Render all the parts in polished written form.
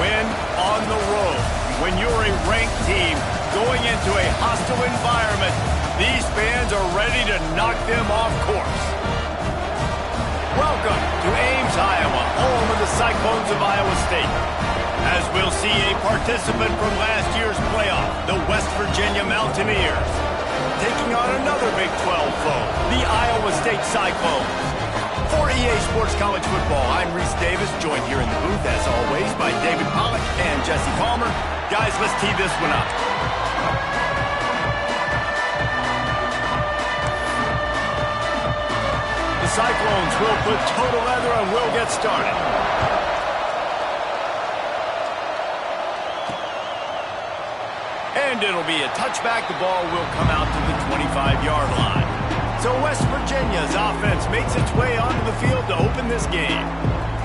Win on the road. When you're a ranked team going into a hostile environment, these fans are ready to knock them off course. Welcome to Ames, Iowa, home of the Cyclones of Iowa State. As we'll see a participant from last year's playoff, the West Virginia Mountaineers, taking on another Big 12 foe, the Iowa State Cyclones. For EA Sports College Football, I'm Reese Davis, joined here in the booth, as always, by David Pollack and Jesse Palmer. Guys, let's tee this one up. The Cyclones will put total leather and we'll get started. And it'll be a touchback. The ball will come out to the 25-yard line. So West Virginia's offense makes its way onto the field to open this game.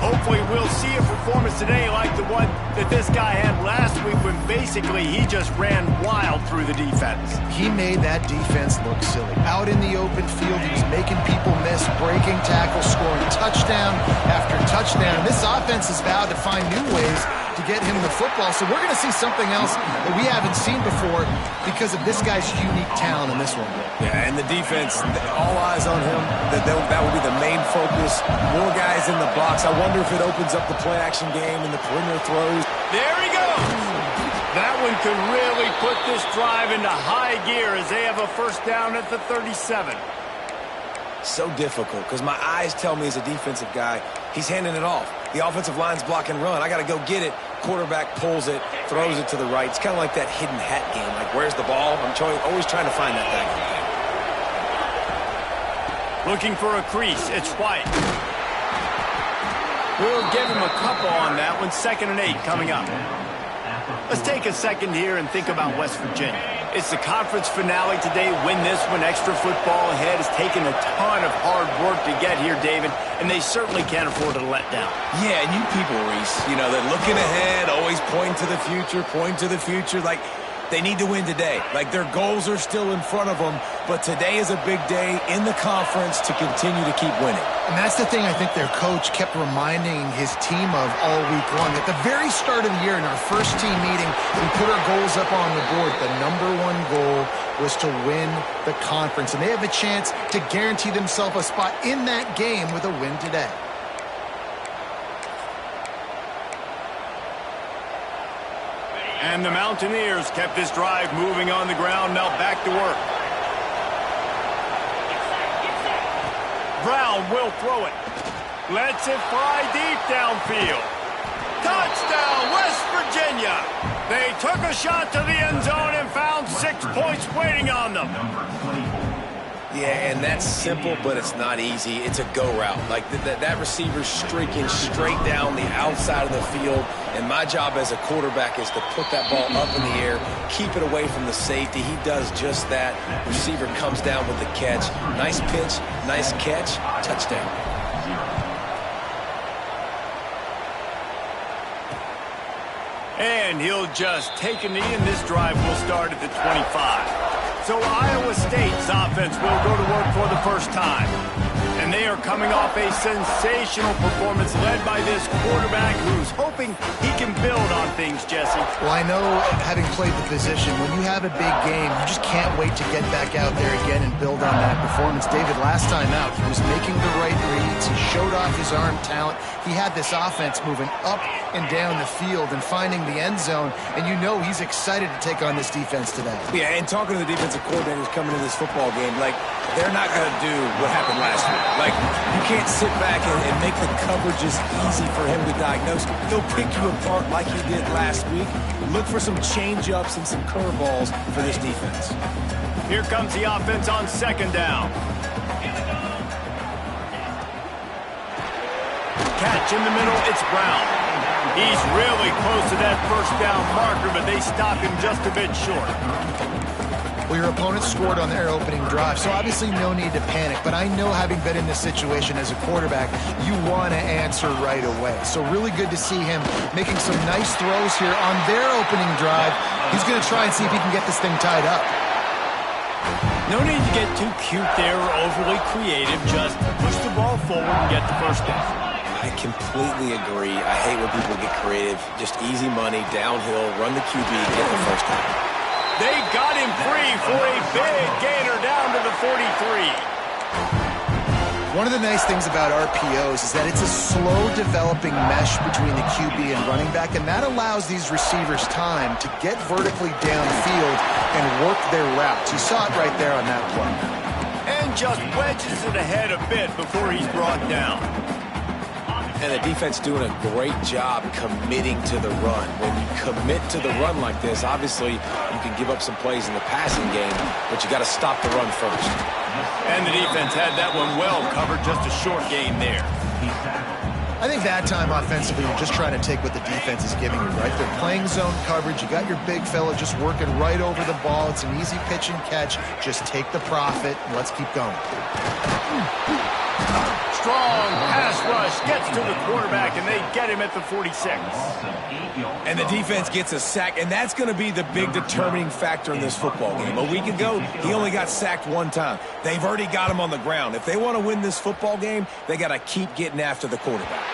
Hopefully we'll see a performance today like the one that this guy had last week when basically he just ran wild through the defense. He made that defense look silly. Out in the open field, he was making people miss, breaking tackles, scoring touchdown after touchdown. This offense has vowed to find new ways to get him the football. So we're going to see something else that we haven't seen before because of this guy's unique talent in this one. Yeah, and the defense, all eyes on him. That will be the main focus. More guys in the box. I wonder if it opens up the play-action game and the perimeter throws. There he goes. That one could really put this drive into high gear as they have a first down at the 37. So difficult because my eyes tell me as a defensive guy, he's handing it off. The offensive line's block and run. I got to go get it. Quarterback pulls it, throws it to the right. It's kind of like that hidden hat game. Like, where's the ball? I'm always trying to find that thing. Looking for a crease. It's White. We'll give him a couple on that one. 2nd and 8 coming up. Let's take a second here and think about West Virginia. It's the conference finale today. Win this one. Extra football ahead. Has taken a ton of hard work to get here, David, and they certainly can't afford to let down. Yeah, and you people, Reese, they're looking ahead, always pointing to the future. Like, they need to win today. Like, their goals are still in front of them, but today is a big day in the conference to continue to keep winning. And that's the thing I think their coach kept reminding his team of all week long. At the very start of the year in our first team meeting, we put our goals up on the board. The #1 goal was to win the conference, and they have a chance to guarantee themselves a spot in that game with a win today. And the Mountaineers kept this drive moving on the ground. Now back to work. Brown will throw it. Lets it fly deep downfield. Touchdown, West Virginia. They took a shot to the end zone and found 6 points waiting on them. Yeah, and that's simple, but it's not easy. It's a go route. Like, that receiver's streaking straight down the outside of the field, and my job as a quarterback is to put that ball up in the air, keep it away from the safety. He does just that. Receiver comes down with the catch. Nice pitch, nice catch, touchdown. And he'll just take a knee, and this drive will start at the 25. So Iowa State's offense will go to work for the first time. And they are coming off a sensational performance led by this quarterback who's hoping he can build on things, Jesse. Well, I know, having played the position, when you have a big game, you just can't wait to get back out there again and build on that performance. David, last time out, he was making the right reads. He showed off his arm talent. He had this offense moving up and down the field and finding the end zone, and you know he's excited to take on this defense today. Yeah, and talking to the defensive coordinators coming into this football game, like, they're not going to do what happened last week. Like, you can't sit back and make the coverages easy for him to diagnose. He'll pick you apart like he did last week. Look for some change-ups and some curveballs for this defense. Here comes the offense on 2nd down. Catch in the middle, it's Brown. He's really close to that first down marker, but they stop him just a bit short. Well, your opponent scored on their opening drive, so obviously no need to panic. But I know, having been in this situation as a quarterback, you want to answer right away. So really good to see him making some nice throws here on their opening drive. He's going to try and see if he can get this thing tied up. No need to get too cute there or overly creative. Just push the ball forward and get the first down. I completely agree. I hate when people get creative. Just easy money, downhill, run the QB, get the first down. They got him free for a big gainer down to the 43. One of the nice things about RPOs is that it's a slow developing mesh between the QB and running back, and that allows these receivers time to get vertically downfield and work their routes. You saw it right there on that play. And just wedges it ahead a bit before he's brought down. And the defense doing a great job committing to the run. When you commit to the run like this, obviously you can give up some plays in the passing game, but you got to stop the run first. And the defense had that one well covered, just a short gain there. I think that time offensively, you're just trying to take what the defense is giving you, right? They're playing zone coverage. You got your big fella just working right over the ball. It's an easy pitch and catch. Just take the profit, and let's keep going. Strong pass rush gets to the quarterback, and they get him at the 46. And the defense gets a sack, and that's going to be the big determining factor in this football game. A week ago, he only got sacked one time. They've already got him on the ground. If they want to win this football game, they got to keep getting after the quarterback.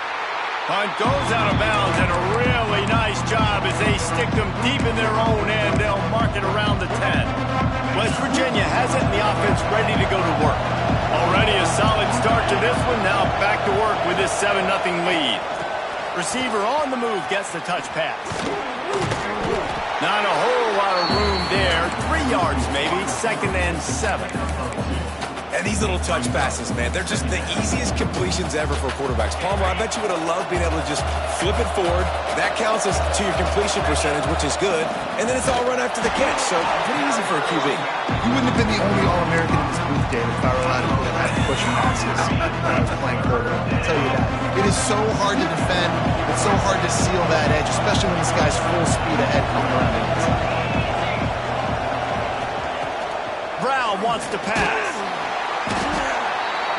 Punt goes out of bounds, and a really nice job as they stick them deep in their own end. They'll mark it around the 10. West Virginia has it, and the offense ready to go to work. Already a solid start to this one. Now back to work with this 7-0 lead. Receiver on the move gets the touch pass. Not a whole lot of room there. 3 yards maybe, 2nd and 7. And these little touch passes, man, they're just the easiest completions ever for quarterbacks. Palmer, I bet you would have loved being able to just flip it forward. That counts as to your completion percentage, which is good. And then it's all run after the catch, so pretty easy for a QB. You wouldn't have been the only All-American in this booth, David, if I were allowed to have to push passes when I was playing quarterback. I'll tell you that. It is so hard to defend. It's so hard to seal that edge, especially when this guy's full speed ahead coming around the inside. Brown wants to pass.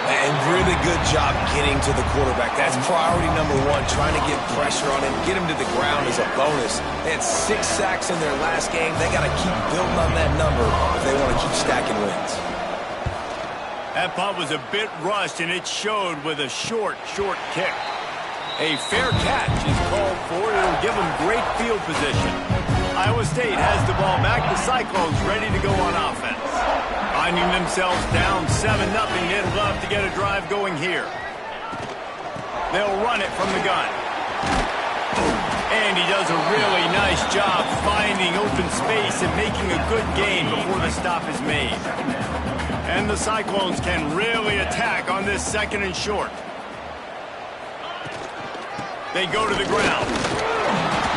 And really good job getting to the quarterback. That's priority number 1, trying to get pressure on him, get him to the ground as a bonus. They had 6 sacks in their last game. They got to keep building on that number if they want to keep stacking wins. That punt was a bit rushed, and it showed with a short kick. A fair catch is called for. It'll give them great field position. Iowa State has the ball back. The Cyclones ready to go on offense. Finding themselves down 7-0, they'd love to get a drive going here. They'll run it from the gun. And he does a really nice job finding open space and making a good gain before the stop is made. And the Cyclones can really attack on this 2nd and short. They go to the ground.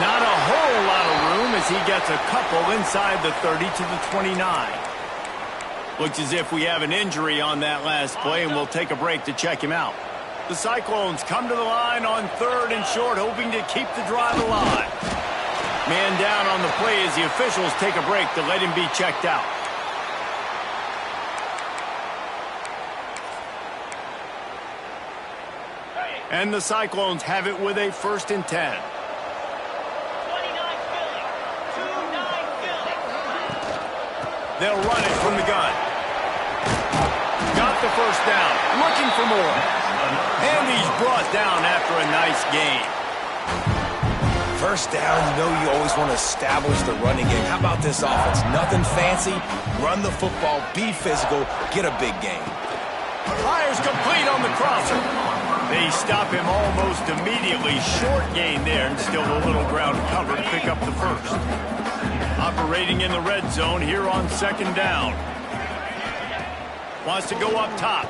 Not a whole lot of room as he gets a couple inside the 30 to the 29. Looks as if we have an injury on that last play, and we'll take a break to check him out. The Cyclones come to the line on 3rd and short, hoping to keep the drive alive. Man down on the play as the officials take a break to let him be checked out. And the Cyclones have it with a 1st and 10. They'll run it from the gun. Got the 1st down. Looking for more. And he's brought down after a nice gain. 1st down, you know you always want to establish the running game. How about this offense? Nothing fancy. Run the football, be physical, get a big gain. Fires complete on the crosser. They stop him almost immediately. Short gain there, and still a little ground cover to pick up the 1st. Operating in the red zone here on 2nd down. Wants to go up top.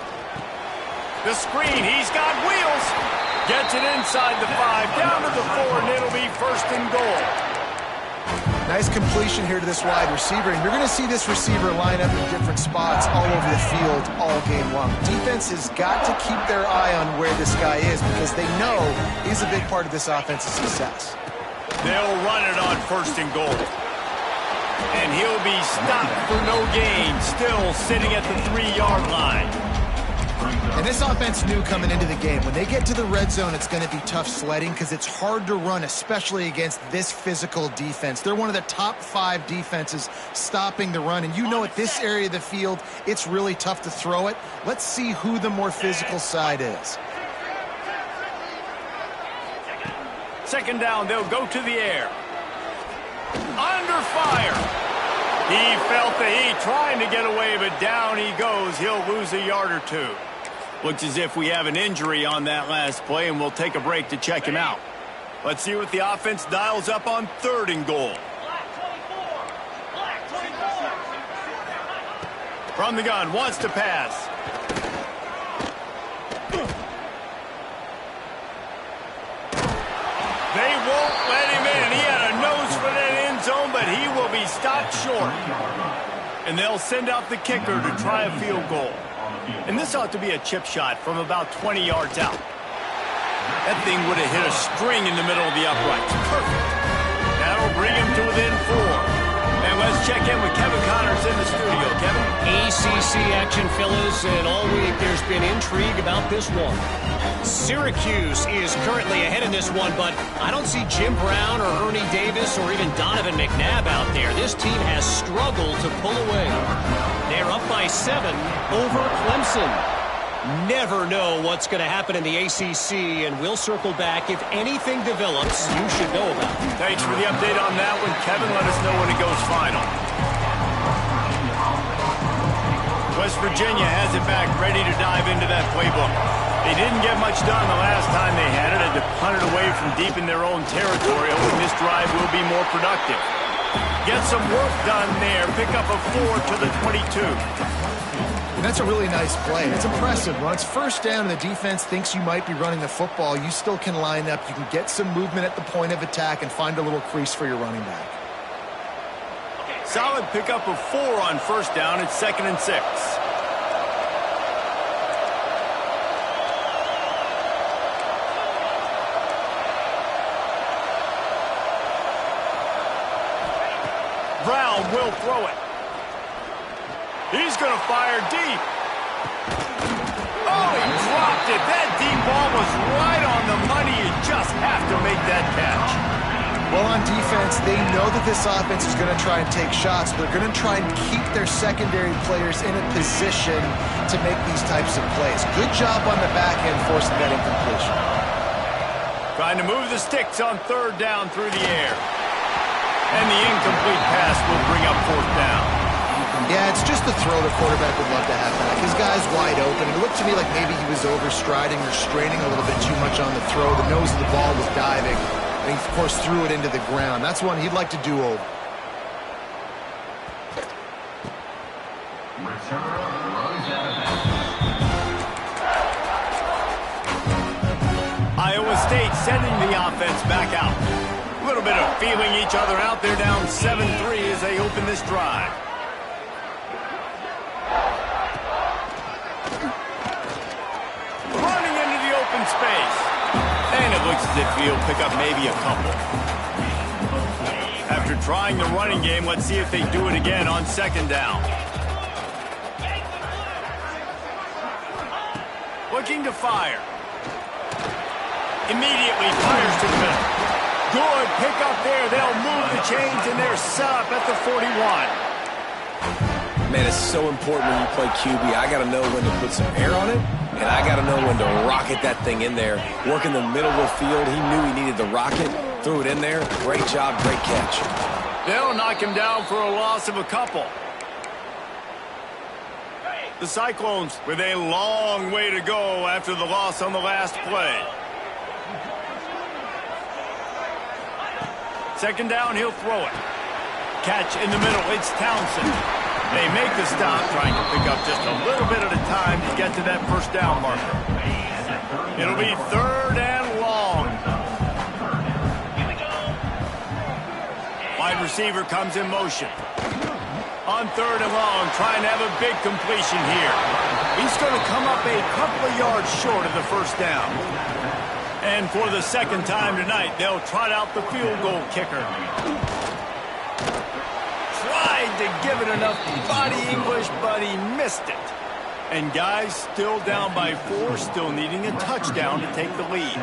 The screen, he's got wheels. Gets it inside the 5, down to the 4, and it'll be 1st and goal. Nice completion here to this wide receiver, and you're going to see this receiver line up in different spots all over the field all game long. Defense has got to keep their eye on where this guy is because they know he's a big part of this offense's success. They'll run it on 1st and goal. And he'll be stopped for no gain, still sitting at the 3-yard line. And this offense knew coming into the game, when they get to the red zone, it's going to be tough sledding because it's hard to run, especially against this physical defense. They're one of the top 5 defenses stopping the run. And you know at this area of the field, it's really tough to throw it. Let's see who the more physical side is. Second down, they'll go to the air. Under fire. He felt the heat trying to get away, but down he goes. He'll lose a yard or two. Looks as if we have an injury on that last play, and we'll take a break to check him out. Let's see what the offense dials up on 3rd and goal. From the gun, wants to pass. They won't let him in. He had a nose for that end zone, but he will be stopped short. And they'll send out the kicker to try a field goal. And this ought to be a chip shot from about 20 yards out. That thing would have hit a string in the middle of the uprights. Perfect. That'll bring him to within 4. And let's check in with Kevin Connors in the studio. Kevin? ACC action, fellas, and all week there's been intrigue about this one. Syracuse is currently ahead in this one, but I don't see Jim Brown or Ernie Davis or even Donovan McNabb out there. This team has struggled to pull away. They're up by 7 over Clemson. Never know what's going to happen in the ACC, and we'll circle back if anything develops you should know about. Thanks for the update on that one, Kevin. Let us know when it goes final. West Virginia has it back, ready to dive into that playbook. They didn't get much done the last time they had it. Had to punt it away from deep in their own territory, hoping this drive will be more productive. Get some work done there. Pick up a 4 to the 22. And that's a really nice play. It's impressive. When it's first down and the defense thinks you might be running the football, you still can line up. You can get some movement at the point of attack and find a little crease for your running back. Solid pickup of 4 on first down. It's 2nd and 6. Brown will throw it. He's going to fire deep. Oh, he dropped it. That deep ball was right on the money. You just have to make that catch. Well, on defense, they know that this offense is going to try and take shots. They're going to try and keep their secondary players in a position to make these types of plays. Good job on the back end forcing that incompletion. Trying to move the sticks on 3rd down through the air. And the incomplete pass will bring up 4th down. Yeah, it's just the throw the quarterback would love to have back. His guy's wide open. It looked to me like maybe he was overstriding or straining a little bit too much on the throw. The nose of the ball was diving. And he, of course, threw it into the ground. That's one he'd like to do over. Iowa State sending the offense back out. A little bit of feeling each other out. They're down 7-3 as they open this drive. Running into the open space. And it looks as if he'll pick up maybe a couple. After trying the running game, let's see if they do it again on 2nd down. Looking to fire. Immediately fires to the middle. Good pickup there. They'll move the chains, and they're set up at the 41. Man, it's so important when you play QB. I got to know when to put some air on it, and I got to know when to rocket that thing in there. Work in the middle of the field. He knew he needed the rocket. Threw it in there. Great job, great catch. They'll knock him down for a loss of a couple. The Cyclones with a long way to go after the loss on the last play. 2nd down, he'll throw it. Catch in the middle, it's Townsend. They make the stop, trying to pick up just a little bit at a time to get to that 1st down marker. It'll be 3rd and long. Wide receiver comes in motion. On 3rd and long, trying to have a big completion here. He's going to come up a couple of yards short of the 1st down. And for the 2nd time tonight, they'll trot out the field goal kicker. Tried to give it enough body English, but he missed it. And guys, still down by 4, still needing a touchdown to take the lead.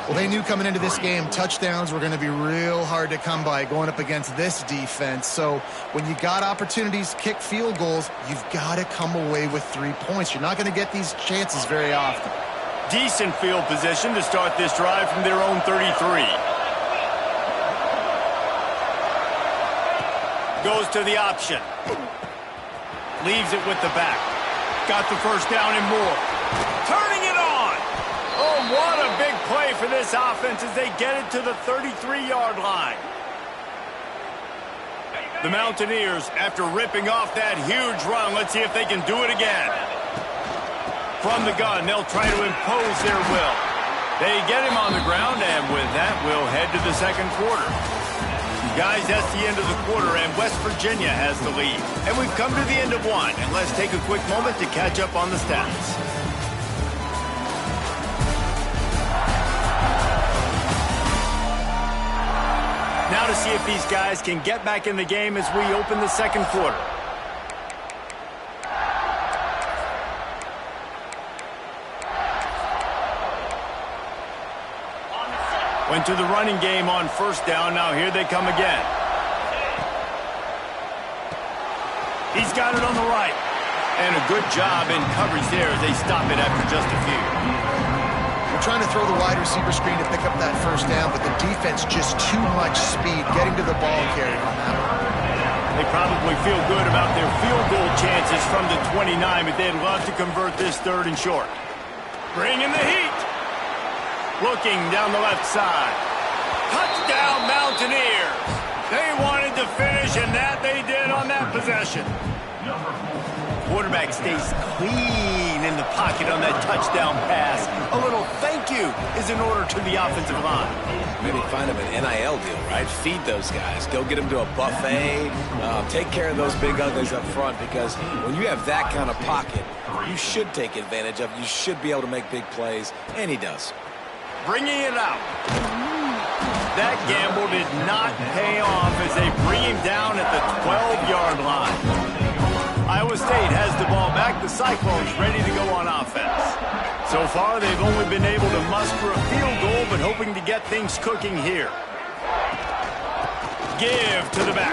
Well, they knew coming into this game, touchdowns were going to be real hard to come by going up against this defense. So when you got opportunities, kick field goals, you've got to come away with 3 points. You're not going to get these chances very often. Decent field position to start this drive from their own 33. Goes to the option. Leaves it with the back. Got the first down and more. Turning it on. Oh, what a big play for this offense as they get it to the 33-yard line. The Mountaineers, after ripping off that huge run, let's see if they can do it again. From the gun, they'll try to impose their will. They get him on the ground, and with that, we'll head to the second quarter. Guys, that's the end of the quarter, and West Virginia has the lead. And we've come to the end of one, and let's take a quick moment to catch up on the stats. Now to see if these guys can get back in the game as we open the second quarter. Went to the running game on first down. Now here they come again. He's got it on the right. And a good job in coverage there as they stop it after just a few. We're trying to throw the wide receiver screen to pick up that first down, but the defense just too much speed getting to the ball carrier on that one. They probably feel good about their field goal chances from the 29, but they'd love to convert this third and short. Bring in the heat. Looking down the left side. Touchdown, Mountaineers. They wanted to finish, and that they did on that possession. Quarterback stays clean in the pocket on that touchdown pass. A little thank you is in order to the offensive line. Maybe find them an NIL deal, right? Feed those guys. Go get them to a buffet. Take care of those big uglies up front, because when you have that kind of pocket, you should take advantage of it. You should be able to make big plays, and he does. Bringing it out. That gamble did not pay off as they bring him down at the 12-yard line. Iowa State has the ball back. The Cyclones ready to go on offense. So far, they've only been able to muster a field goal, but hoping to get things cooking here. Give to the back.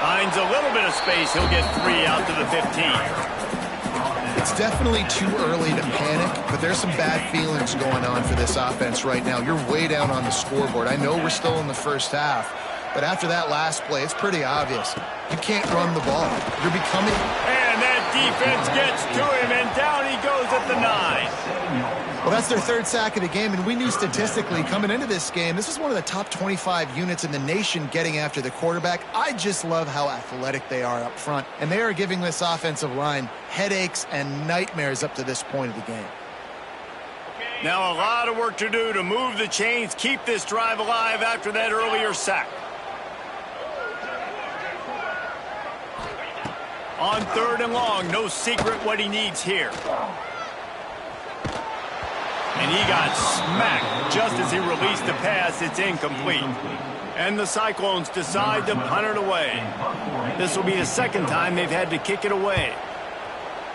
Finds a little bit of space. He'll get 3 out to the 15. It's definitely too early to panic, but there's some bad feelings going on for this offense right now. You're way down on the scoreboard. I know we're still in the first half, but after that last play, it's pretty obvious. You can't run the ball. You're becoming... And that defense gets to him, and down he goes at the 9. Well, that's their third sack of the game, and we knew statistically coming into this game, this is one of the top 25 units in the nation getting after the quarterback. I just love how athletic they are up front, and they are giving this offensive line headaches and nightmares up to this point of the game. Now a lot of work to do to move the chains, keep this drive alive after that earlier sack. On third and long, no secret what he needs here. And he got smacked just as he released the pass. It's incomplete. And the Cyclones decide to punt it away. This will be the second time they've had to kick it away.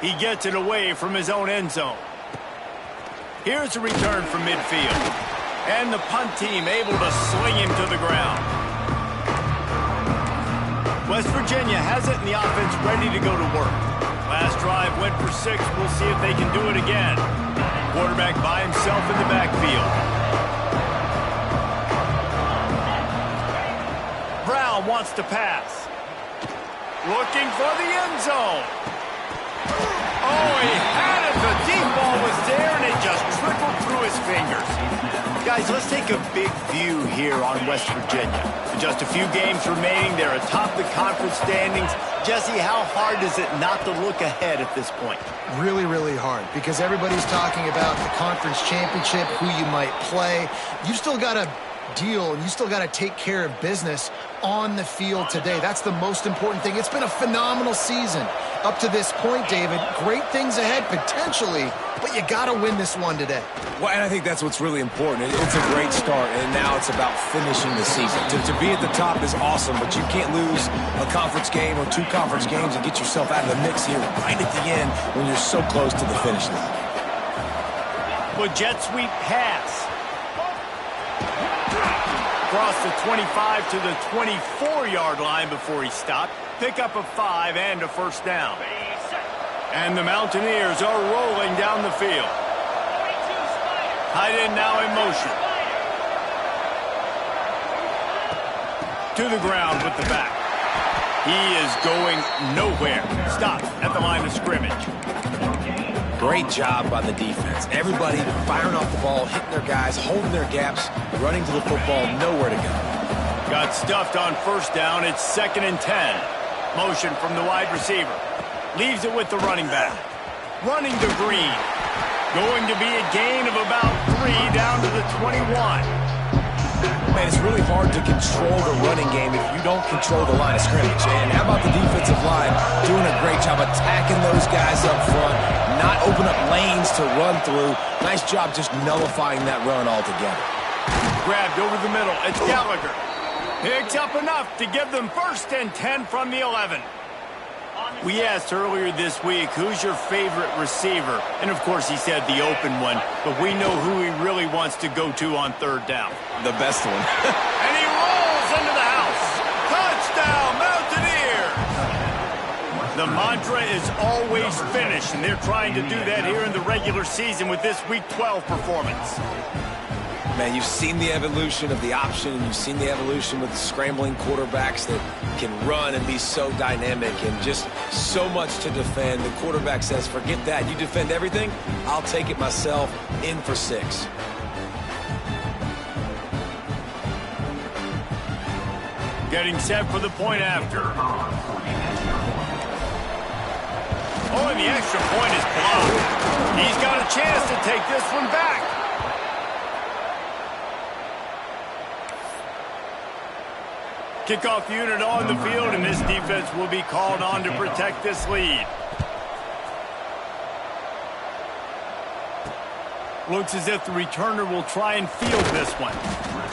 He gets it away from his own end zone. Here's a return from midfield. And the punt team able to sling him to the ground. West Virginia has it, and the offense ready to go to work. Last drive went for 6. We'll see if they can do it again. Quarterback by himself in the backfield. Brown wants to pass. Looking for the end zone. Oh, he had it. The deep ball was there, and it just trickled through his fingers. Guys, let's take a big view here on West Virginia. Just a few games remaining. They're atop the conference standings. Jesse, how hard is it not to look ahead at this point? Really, really hard, because everybody's talking about the conference championship, who you might play. You still got to deal, and you still got to take care of business on the field today. That's the most important thing. It's been a phenomenal season up to this point, David. Great things ahead, potentially, but you got to win this one today. Well, and I think that's what's really important. It's a great start, and now it's about finishing the season. To be at the top is awesome, but you can't lose a conference game or 2 conference games and get yourself out of the mix here right at the end when you're so close to the finish line. Well, jet sweep pass. Across the 25 to the 24-yard line before he stopped. Pick up a 5 and a first down. And the Mountaineers are rolling down the field. Tight end now in motion. To the ground with the back. He is going nowhere. Stopped at the line of scrimmage. Great job by the defense. Everybody firing off the ball, hitting their guys, holding their gaps, running to the football, nowhere to go. Got stuffed on first down. It's 2nd and 10. Motion from the wide receiver. Leaves it with the running back. Running to Green. Going to be a gain of about 3 down to the 21. Man, it's really hard to control the running game if you don't control the line of scrimmage. And how about the defensive line doing a great job attacking those guys up front, not open up lanes to run through. Nice job just nullifying that run altogether. Grabbed over the middle. It's Gallagher. Picks up enough to give them 1st and 10 from the 11. We asked earlier this week, who's your favorite receiver? And, of course, he said the open one, but we know who he really wants to go to on 3rd down. The best one. And he rolls into the house. Touchdown, Mountaineers! The mantra is always finish, and they're trying to do that here in the regular season with this Week 12 performance. Man, you've seen the evolution of the option, and you've seen the evolution with scrambling quarterbacks that can run and be so dynamic and just so much to defend. The quarterback says, forget that. You defend everything, I'll take it myself. In for 6. Getting set for the point after. Oh, and the extra point is blocked. He's got a chance to take this one back. Kickoff unit on the field, and this defense will be called on to protect this lead. Looks as if the returner will try and field this one.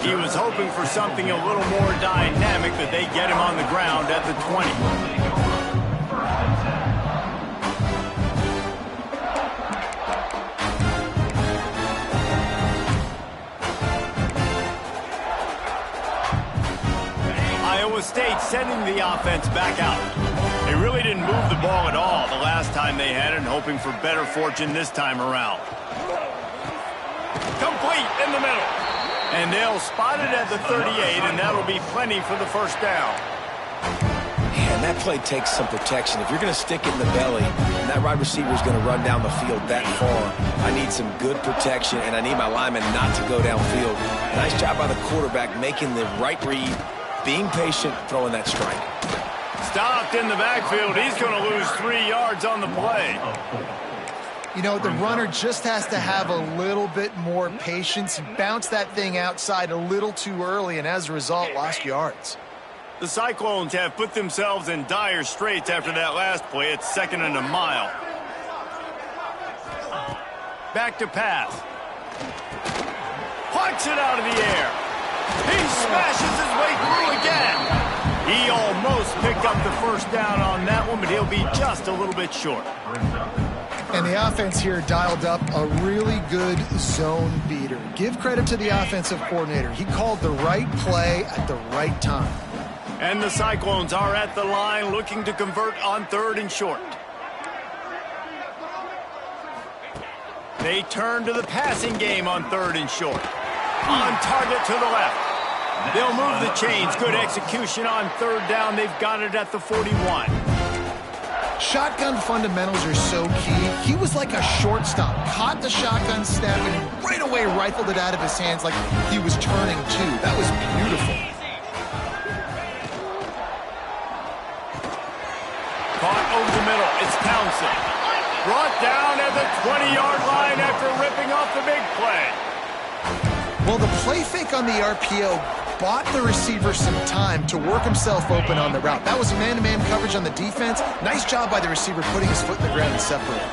He was hoping for something a little more dynamic, but they get him on the ground at the 20. Iowa State sending the offense back out. They really didn't move the ball at all the last time they had it, and hoping for better fortune this time around. Complete in the middle. And they'll spot it at the 38, and that'll be plenty for the 1st down. Man, that play takes some protection. If you're going to stick it in the belly, and that wide receiver is going to run down the field that far, I need some good protection, and I need my lineman not to go downfield. Nice job by the quarterback making the right read, being patient, throwing that strike. Stopped in the backfield. He's going to lose 3 yards on the play. You know, the runner just has to have a little bit more patience. He bounced that thing outside a little too early, and as a result, lost yards. The Cyclones have put themselves in dire straits after that last play. It's 2nd and a mile. Back to pass. Plucks it out of the air. He smashes his way through again. He almost picked up the 1st down on that one, but he'll be just a little bit short. And the offense here dialed up a really good zone beater. Give credit to the offensive coordinator. He called the right play at the right time. And the Cyclones are at the line looking to convert on 3rd and short. They turn to the passing game on 3rd and short. On target to the left. They'll move the chains. Good execution on 3rd down. They've got it at the 41. Shotgun fundamentals are so key. He was like a shortstop. Caught the shotgun snap and right away rifled it out of his hands like he was turning too. That was beautiful. Caught over the middle. It's Townsend. Brought down at the 20-yard line after ripping off the big play. Well, the play fake on the RPO bought the receiver some time to work himself open on the route. That was man-to-man coverage on the defense. Nice job by the receiver putting his foot in the ground and separating.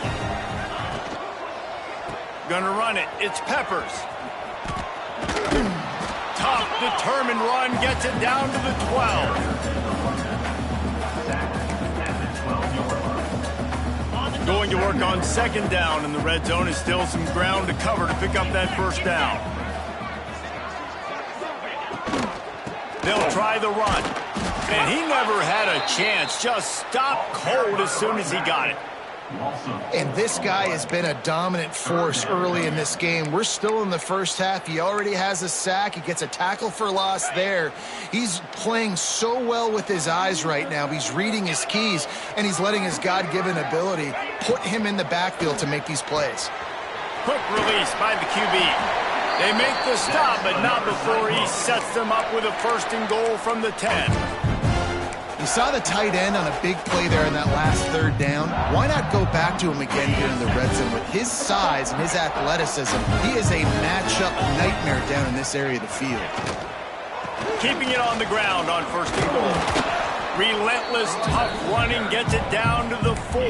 Gonna run it. It's Peppers. Tough, determined run. Gets it down to the 12. Going to work on 2nd down, and the red zone is still some ground to cover to pick up that 1st down. They'll try the run. And he never had a chance. Just stopped cold as soon as he got it. And this guy has been a dominant force early in this game. We're still in the first half. He already has a sack. He gets a tackle for loss there. He's playing so well with his eyes right now. He's reading his keys, and he's letting his God-given ability put him in the backfield to make these plays. Quick release by the QB. They make the stop, but not before he sets them up with a 1st and goal from the 10. You saw the tight end on a big play there in that last 3rd down. Why not go back to him again here in the red zone? With his size and his athleticism, he is a matchup nightmare down in this area of the field. Keeping it on the ground on 1st and goal. Relentless, tough running gets it down to the 4.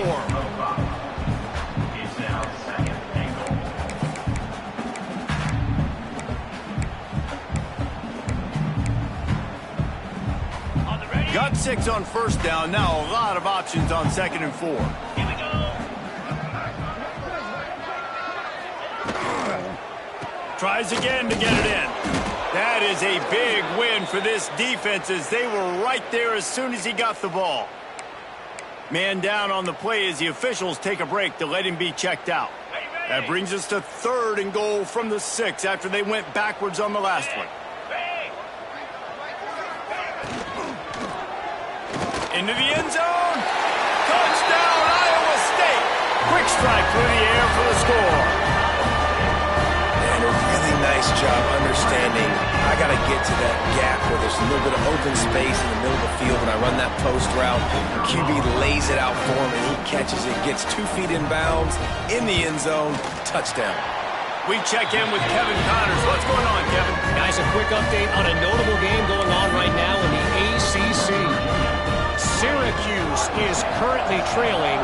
Got 6 on 1st down. Now a lot of options on 2nd and 4. Here we go. Tries again to get it in. That is a big win for this defense as they were right there as soon as he got the ball. Man down on the play as the officials take a break to let him be checked out. That brings us to 3rd and goal from the 6 after they went backwards on the last one. Into the end zone. Touchdown, Iowa State. Quick strike through the air for the score. And a really nice job understanding I got to get to that gap where there's a little bit of open space in the middle of the field. When I run that post route, the QB lays it out for him, and he catches it, gets 2 feet in bounds, in the end zone, touchdown. We check in with Kevin Connors. What's going on, Kevin? Guys, a quick update on a notable game going on right now in the ACC. Syracuse is currently trailing,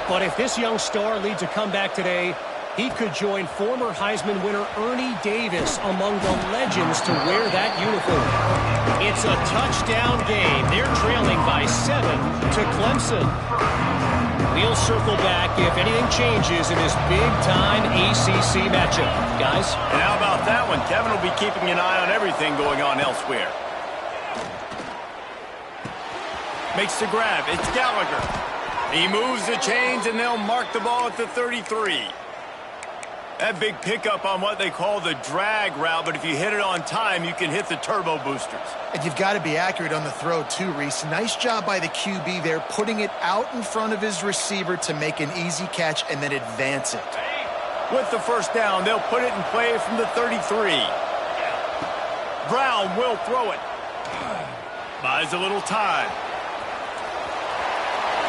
but if this young star leads a comeback today, he could join former Heisman winner Ernie Davis among the legends to wear that uniform. It's a touchdown game. They're trailing by 7 to Clemson. We'll circle back if anything changes in this big-time ACC matchup. Guys? And how about that one? Kevin will be keeping an eye on everything going on elsewhere. Makes the grab. It's Gallagher. He moves the chains, and they'll mark the ball at the 33. That big pickup on what they call the drag route, but if you hit it on time, you can hit the turbo boosters. And you've got to be accurate on the throw, too, Reese. Nice job by the QB there, putting it out in front of his receiver to make an easy catch and then advance it. With the 1st down, they'll put it in play from the 33. Brown will throw it. Buys a little time.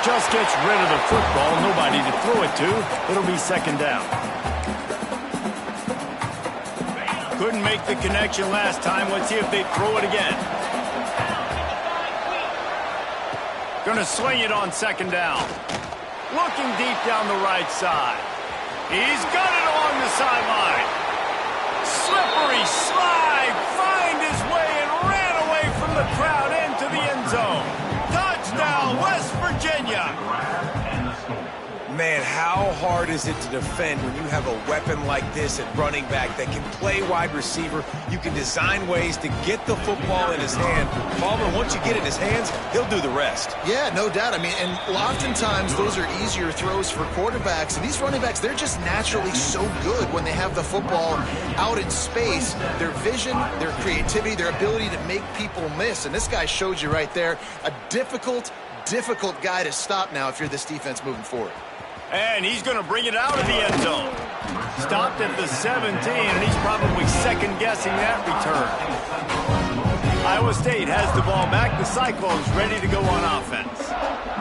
Just gets rid of the football. Nobody to throw it to. It'll be 2nd down. Couldn't make the connection last time. Let's see if they throw it again. Gonna sling it on 2nd down. Looking deep down the right side. He's got it along the sideline. Slippery slide. Find his way and ran away from the crowd into the end zone. Touchdown, West Virginia. Man, how hard is it to defend when you have a weapon like this at running back that can play wide receiver? You can design ways to get the football in his hand. Palmer, once you get it in his hands, he'll do the rest. Yeah, no doubt. I mean, and oftentimes those are easier throws for quarterbacks. And these running backs, they're just naturally so good when they have the football out in space. Their vision, their creativity, their ability to make people miss. And this guy showed you right there, a difficult guy to stop now if you're this defense moving forward. And he's going to bring it out of the end zone. Stopped at the 17, and he's probably second-guessing that return. Iowa State has the ball back. The Cyclones ready to go on offense.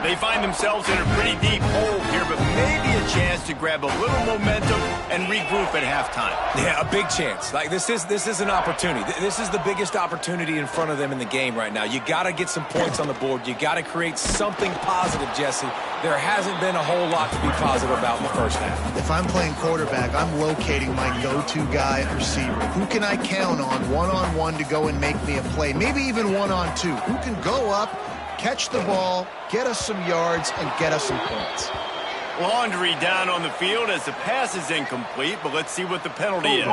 They find themselves in a pretty deep hole here, but maybe a chance to grab a little momentum and regroup at halftime. Yeah, a big chance. Like this is an opportunity. This is the biggest opportunity in front of them in the game right now. You got to get some points on the board. You got to create something positive, Jesse. There hasn't been a whole lot to be positive about in the first half. If I'm playing quarterback, I'm locating my go-to guy at receiver. Who can I count on one-on-one to go and make me a play? Maybe even one-on-two. Who can go up, catch the ball, get us some yards, and get us some points? Laundry down on the field as the pass is incomplete, but let's see what the penalty is.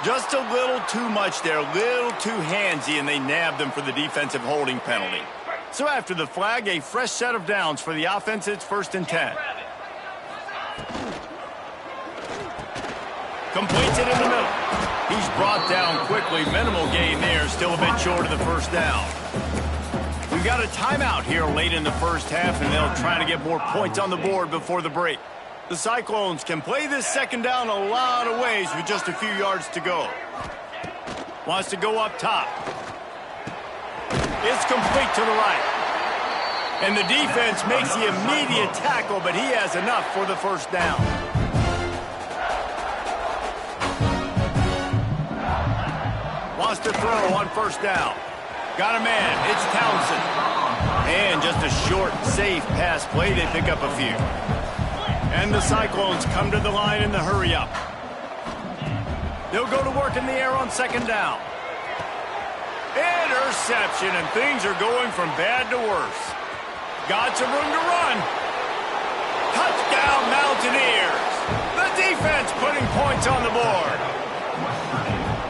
Just a little too much there, a little too handsy, and they nabbed them for the defensive holding penalty. So after the flag, a fresh set of downs for the offense. It's 1st and 10. Completes it in the middle. He's brought down quickly. Minimal gain there. Still a bit short of the first down. We've got a timeout here late in the first half, and they'll try to get more points on the board before the break. The Cyclones can play this second down a lot of ways with just a few yards to go. Wants to go up top. It's complete to the right. And the defense makes the immediate tackle, but he has enough for the first down. Wants to throw on first down. Got a man. It's Townsend. And just a short, safe pass play. They pick up a few. And the Cyclones come to the line in the hurry-up. They'll go to work in the air on second down. Interception, and things are going from bad to worse. Got some room to run. Touchdown, Mountaineers. The defense putting points on the board.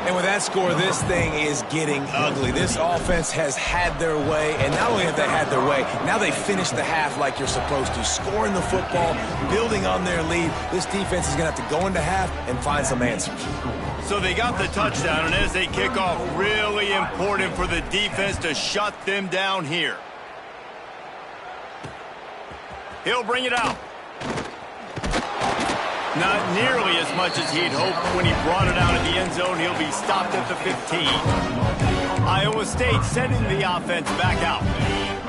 And with that score, this thing is getting ugly. This offense has had their way, and not only have they had their way, now they finish the half like you're supposed to, scoring the football, building on their lead. This defense is going to have to go into half and find some answers. So they got the touchdown, and as they kick off, really important for the defense to shut them down here. He'll bring it out. Not nearly as much as he'd hoped when he brought it out of the end zone. He'll be stopped at the 15. Iowa State sending the offense back out.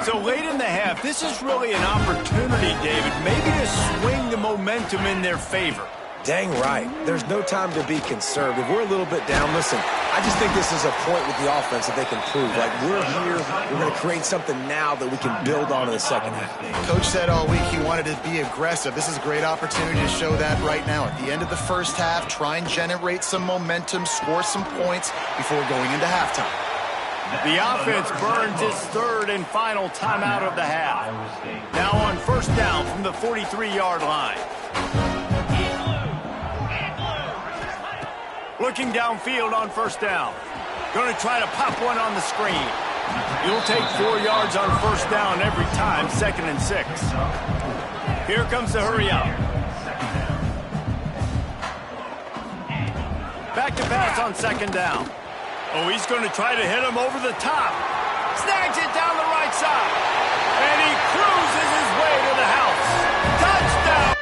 So late in the half, this is really an opportunity, David, maybe to swing the momentum in their favor. Dang right. There's no time to be conservative. We're a little bit down. Listen, I just think this is a point with the offense that they can prove. Like, we're here, we're going to create something now that we can build on in the second half. Coach said all week he wanted to be aggressive. This is a great opportunity to show that right now. At the end of the first half, try and generate some momentum, score some points before going into halftime. The offense burns its third and final timeout of the half. Now on first down from the 43-yard line. Looking downfield on first down. Going to try to pop one on the screen. You'll take 4 yards on first down every time, 2nd and 6. Here comes the hurry up. Back to pass on second down. Oh, he's going to try to hit him over the top. Snags it down the right side. And he cruises his way to the house. Touchdown!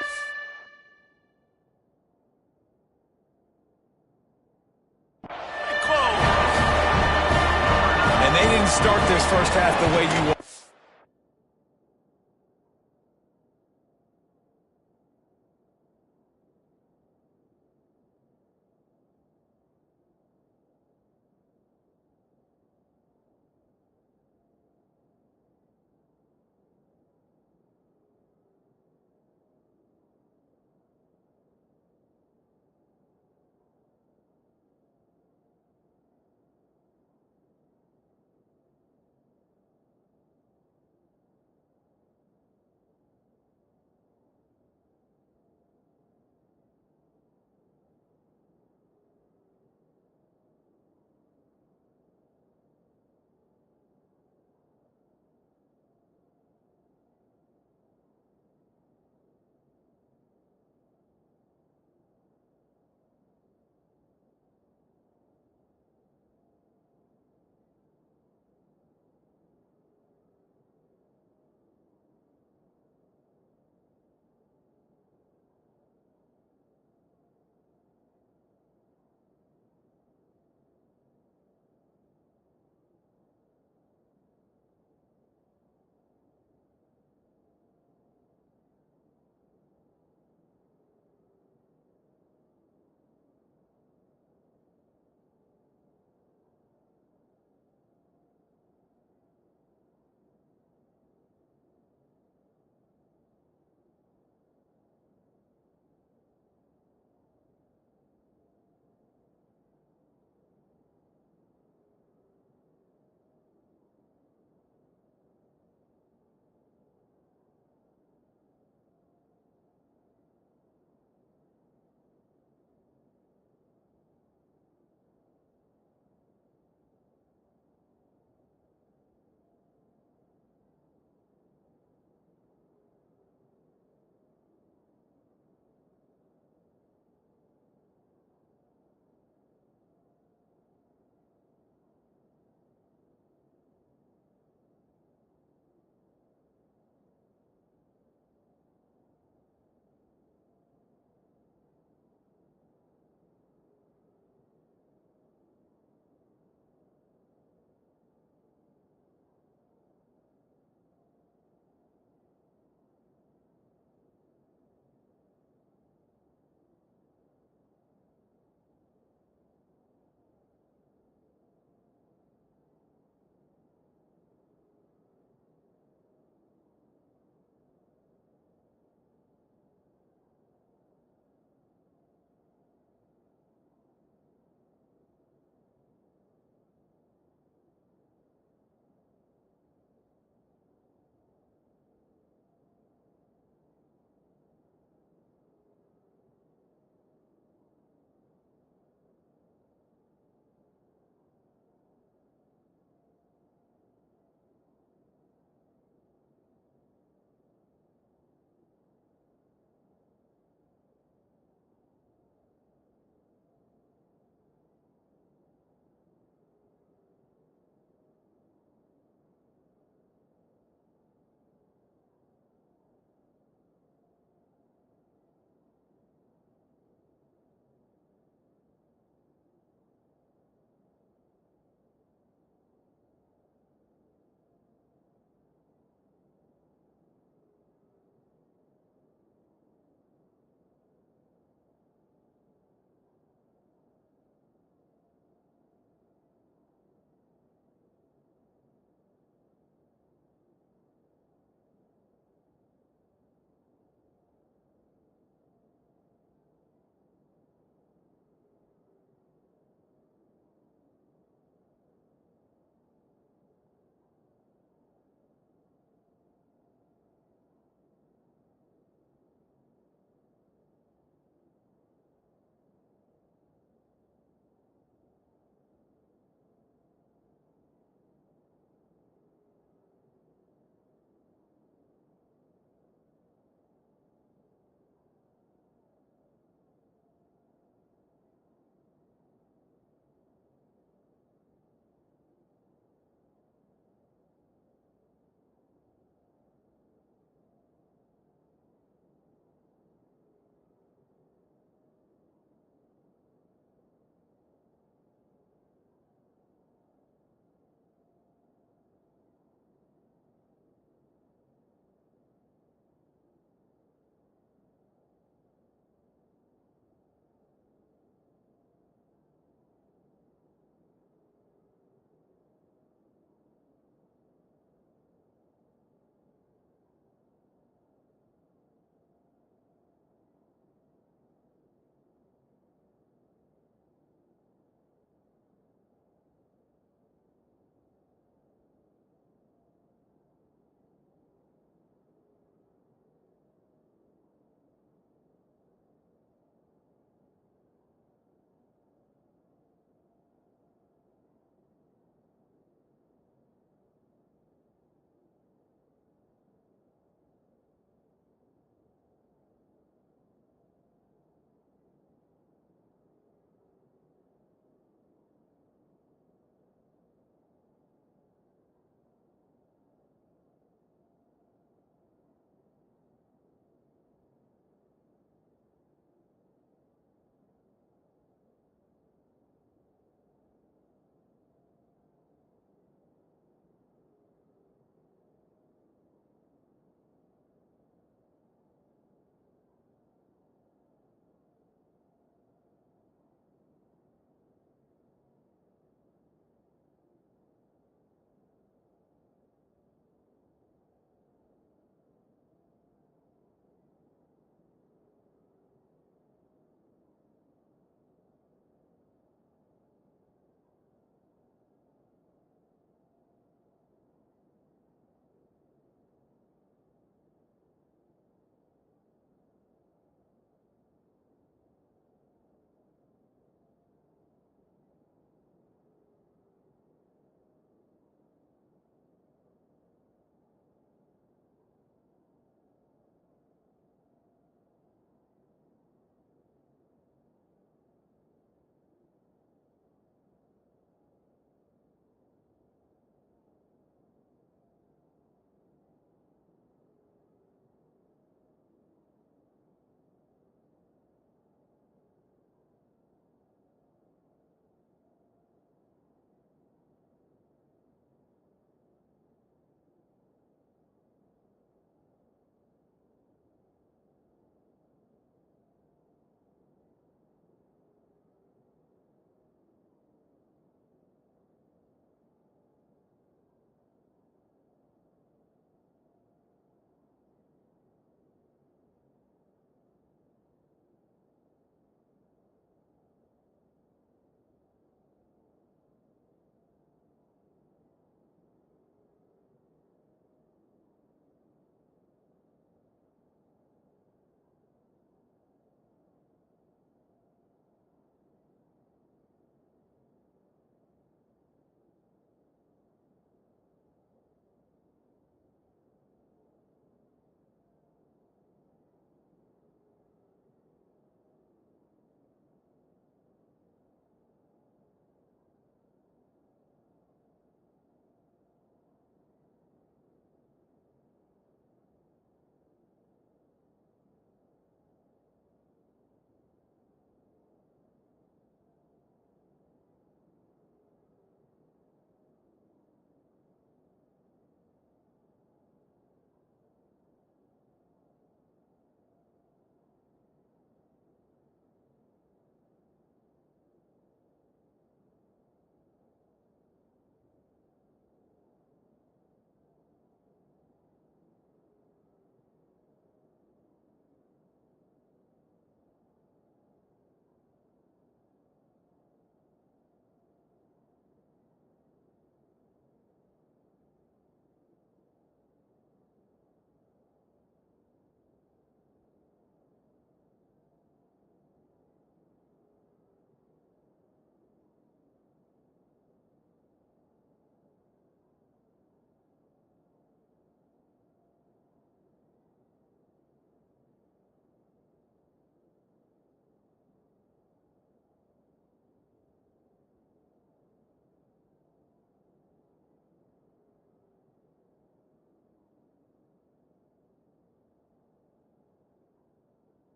And they didn't start this first half the way you want.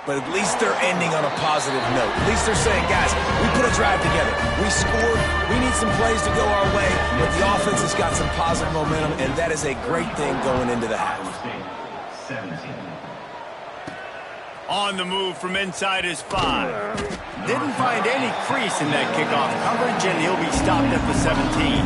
but at least they're ending on a positive note. At least they're saying, guys, we put a drive together. We scored. We need some plays to go our way, but the offense has got some positive momentum, and that is a great thing going into the half. On the move from inside his 5. Didn't find any crease in that kickoff coverage, and he'll be stopped at the 17.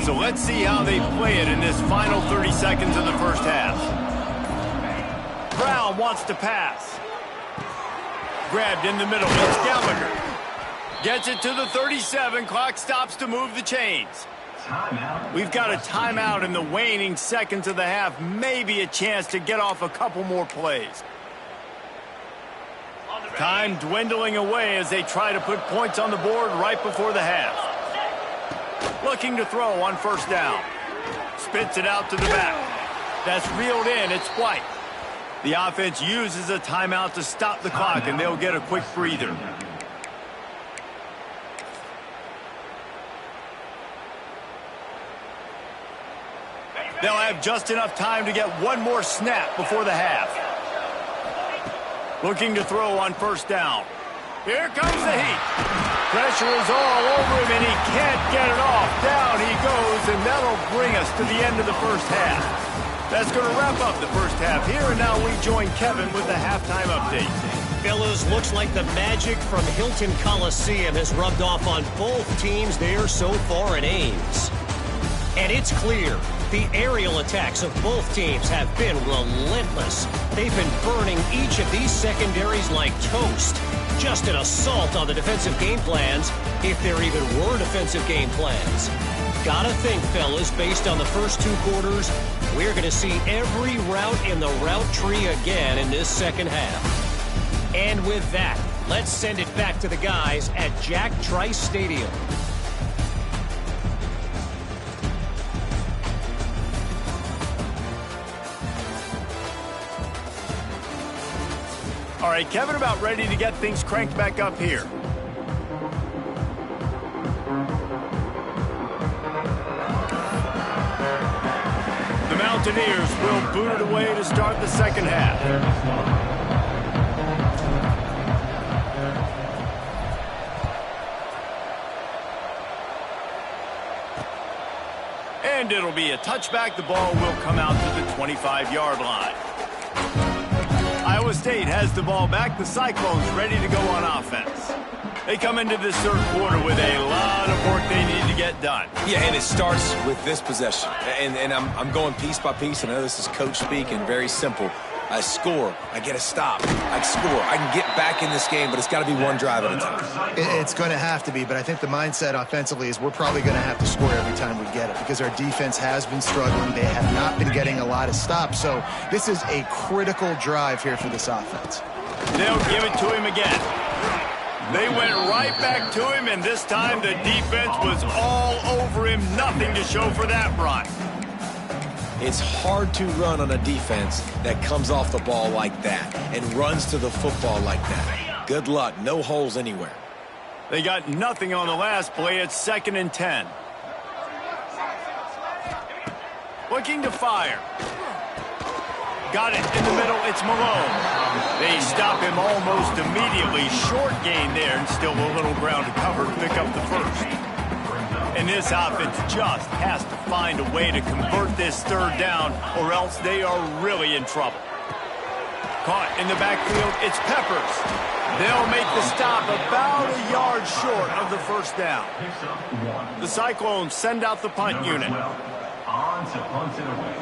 So let's see how they play it in this final 30 seconds of the first half. Brown wants to pass. Grabbed in the middle. It's Gallagher. Gets it to the 37. Clock stops to move the chains. We've got a timeout in the waning seconds of the half. Maybe a chance to get off a couple more plays. Time dwindling away as they try to put points on the board right before the half. Looking to throw on first down. Spits it out to the back. That's reeled in. It's White. The offense uses a timeout to stop the clock, and they'll get a quick breather. They'll have just enough time to get one more snap before the half. Looking to throw on first down. Here comes the heat. Pressure is all over him, and he can't get it off. Down he goes, and that'll bring us to the end of the first half. That's going to wrap up the first half here, and now we join Kevin with the halftime update. Fellas, looks like the magic from Hilton Coliseum has rubbed off on both teams there so far in Ames. And it's clear, the aerial attacks of both teams have been relentless. They've been burning each of these secondaries like toast. Just an assault on the defensive game plans, if there even were defensive game plans. Gotta think, fellas, based on the first 2 quarters, we're going to see every route in the route tree again in this second half. And with that, let's send it back to the guys at Jack Trice Stadium. All right, Kevin, about ready to get things cranked back up here. The Mountaineers will boot it away to start the second half. And it'll be a touchback. The ball will come out to the 25-yard line. Iowa State has the ball back. The Cyclones ready to go on offense. They come into this third quarter with a lot of work they need to get done. Yeah, and it starts with this possession. And I'm going piece by piece, and I know this is coach speak and very simple. I score, I get a stop, I score. I can get back in this game, but it's got to be one drive at a time. It's going to have to be, but I think the mindset offensively is we're probably going to have to score every time we get it because our defense has been struggling. They have not been getting a lot of stops, so this is a critical drive here for this offense. They'll give it to him again. They went right back to him, and this time the defense was all over him. Nothing to show for that run. It's hard to run on a defense that comes off the ball like that and runs to the football like that. Good luck. No holes anywhere. They got nothing on the last play. It's 2nd and 10. Looking to fire. Got it in the middle. It's Malone. They stop him almost immediately. Short gain there, and still a little ground to cover to pick up the first. And this offense just has to find a way to convert this third down, or else they are really in trouble. Caught in the backfield, it's Peppers. They'll make the stop about a yard short of the first down. The Cyclones send out the punt unit. On to punt it away.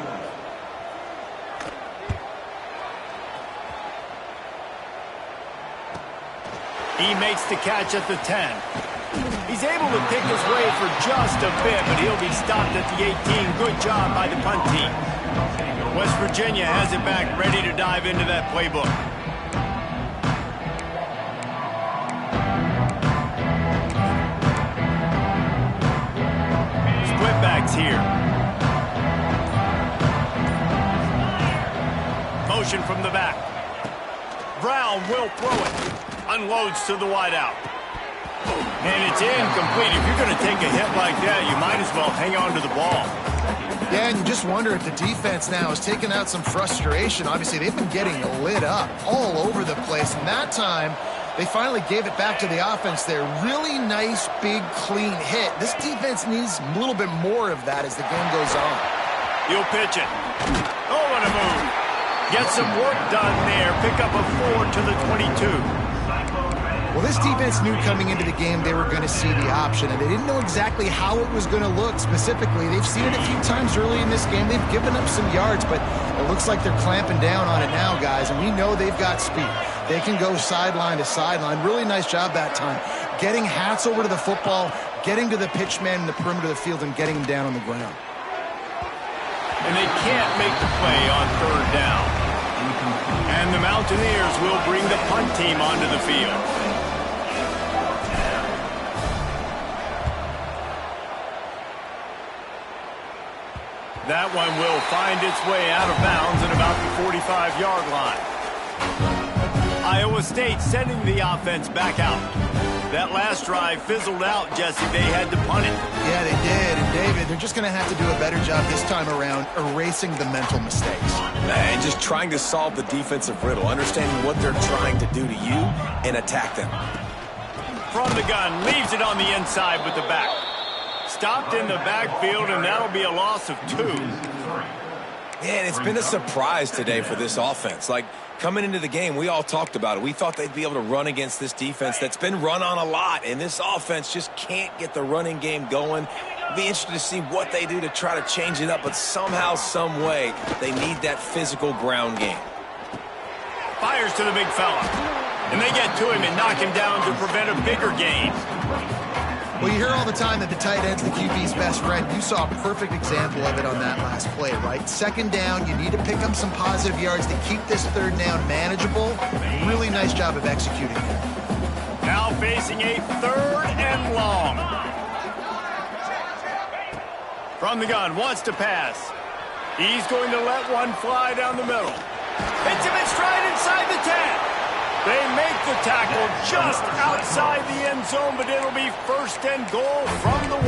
He makes the catch at the 10. He's able to pick his way for just a bit, but he'll be stopped at the 18. Good job by the punt team. West Virginia has it back, ready to dive into that playbook. Split backs here. Motion from the back. Brown will throw it. Unloads to the wideout. And it's incomplete. If you're going to take a hit like that, you might as well hang on to the ball. Yeah, and you just wonder if the defense now is taking out some frustration. Obviously, they've been getting lit up all over the place. And that time, they finally gave it back to the offense there. Really nice, big, clean hit. This defense needs a little bit more of that as the game goes on. He'll pitch it. Oh, what a move. Get some work done there. Pick up a 4 to the 22. Well, this defense knew coming into the game they were going to see the option, and they didn't know exactly how it was going to look specifically. They've seen it a few times early in this game. They've given up some yards, but it looks like they're clamping down on it now, guys, and we know they've got speed. They can go sideline to sideline. Really nice job that time. Getting hats over to the football, getting to the pitch man in the perimeter of the field, and getting him down on the ground. And they can't make the play on third down. And the Mountaineers will bring the punt team onto the field. That one will find its way out of bounds at about the 45-yard line. Iowa State sending the offense back out. That last drive fizzled out, Jesse. They had to punt it. Yeah, they did. And, David, they're just going to have to do a better job this time around erasing the mental mistakes. And just trying to solve the defensive riddle, understanding what they're trying to do to you and attack them. From the gun, leaves it on the inside with the back. Stopped in the backfield, and that'll be a loss of 2. Man, it's been a surprise today for this offense. Like, coming into the game, we all talked about it. We thought they'd be able to run against this defense that's been run on a lot, and this offense just can't get the running game going. It'll be interesting to see what they do to try to change it up, but somehow, some way, they need that physical ground game. Fires to the big fella, and they get to him and knock him down to prevent a bigger gain. Well, you hear all the time that the tight end's the QB's best friend. You saw a perfect example of it on that last play, right? Second down, you need to pick up some positive yards to keep this third down manageable. Really nice job of executing it. Now facing a 3rd and long. From the gun, wants to pass. He's going to let one fly down the middle. Hits him in stride inside the 10. They make the tackle just outside the end zone, but it'll be 1st and goal from the 1.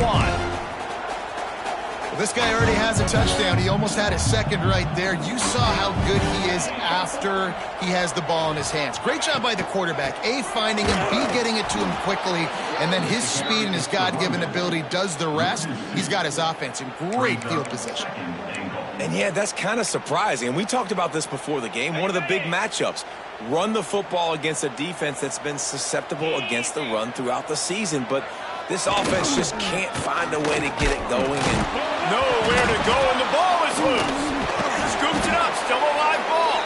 Well, this guy already has a touchdown. He almost had a second right there. You saw how good he is after he has the ball in his hands. Great job by the quarterback. A, finding him, B, getting it to him quickly, and then his speed and his God-given ability does the rest. He's got his offense in great field position. And, yeah, that's kind of surprising. And we talked about this before the game. One of the big matchups. Run the football against a defense that's been susceptible against the run throughout the season. But this offense just can't find a way to get it going. And nowhere to go, and the ball is loose. Scoops it up, still a live ball.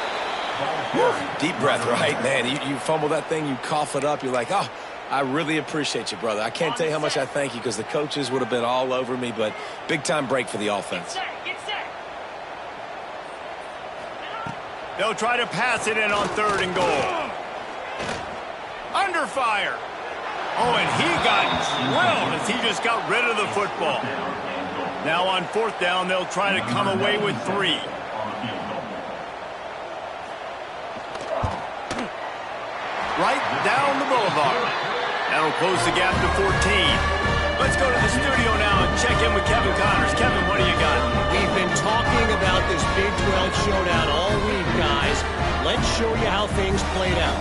Deep breath, right, man? You fumble that thing, you cough it up. You're like, oh, I really appreciate you, brother. I can't tell you how much I thank you because the coaches would have been all over me. But big-time break for the offense. They'll try to pass it in on 3rd and goal. Under fire. Oh, and he got drilled as he just got rid of the football. Now on 4th down, they'll try to come away with 3. Right down the boulevard. That'll close the gap to 14. Let's go to the studio now and check in with Kevin Connors. Kevin, what do you got? We've been talking about this Big 12 showdown all week, guys. Let's show you how things played out.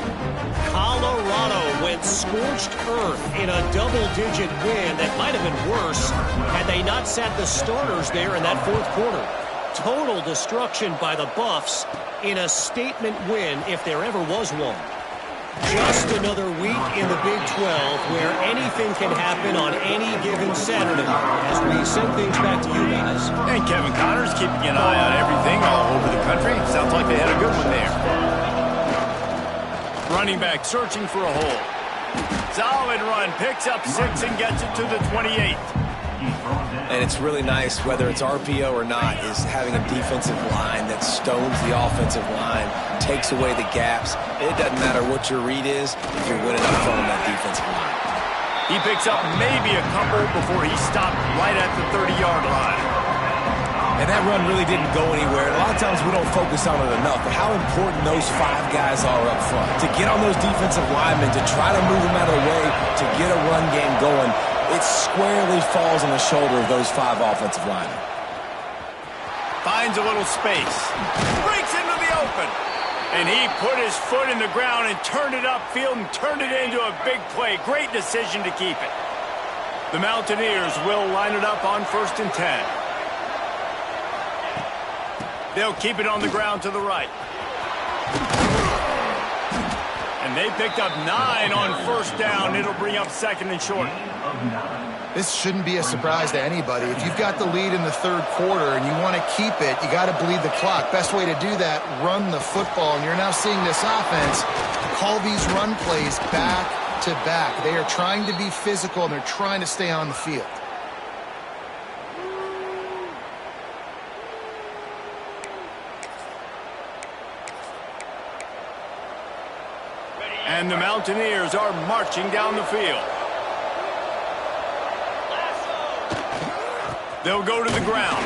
Colorado went scorched earth in a double-digit win that might have been worse had they not sat the starters there in that 4th quarter. Total destruction by the Buffs in a statement win if there ever was one. Just another week in the Big 12 where anything can happen on any given Saturday as we send things back to you guys. And Kevin Connors keeping an eye on everything all over the country. Sounds like they had a good one there. Running back searching for a hole. Solid run, picks up 6 and gets it to the 28. And it's really nice, whether it's RPO or not, is having a defensive line that stones the offensive line, takes away the gaps. It doesn't matter what your read is if you're winning up front on that defensive line. He picks up maybe a couple before he stopped right at the 30-yard line. And that run really didn't go anywhere. A lot of times we don't focus on it enough, but how important those 5 guys are up front. To get on those defensive linemen, to try to move them out of the way, to get a run game going, it squarely falls on the shoulder of those 5 offensive linemen. Finds a little space. Breaks into the open. And he put his foot in the ground and turned it upfield and turned it into a big play. Great decision to keep it. The Mountaineers will line it up on 1st and 10. They'll keep it on the ground to the right. And they picked up 9 on 1st down. It'll bring up 2nd and short. This shouldn't be a surprise to anybody. If you've got the lead in the 3rd quarter and you want to keep it, you got to bleed the clock. Best way to do that, run the football. And you're now seeing this offense call these run plays back to back. They are trying to be physical, and they're trying to stay on the field. And the Mountaineers are marching down the field. They'll go to the ground.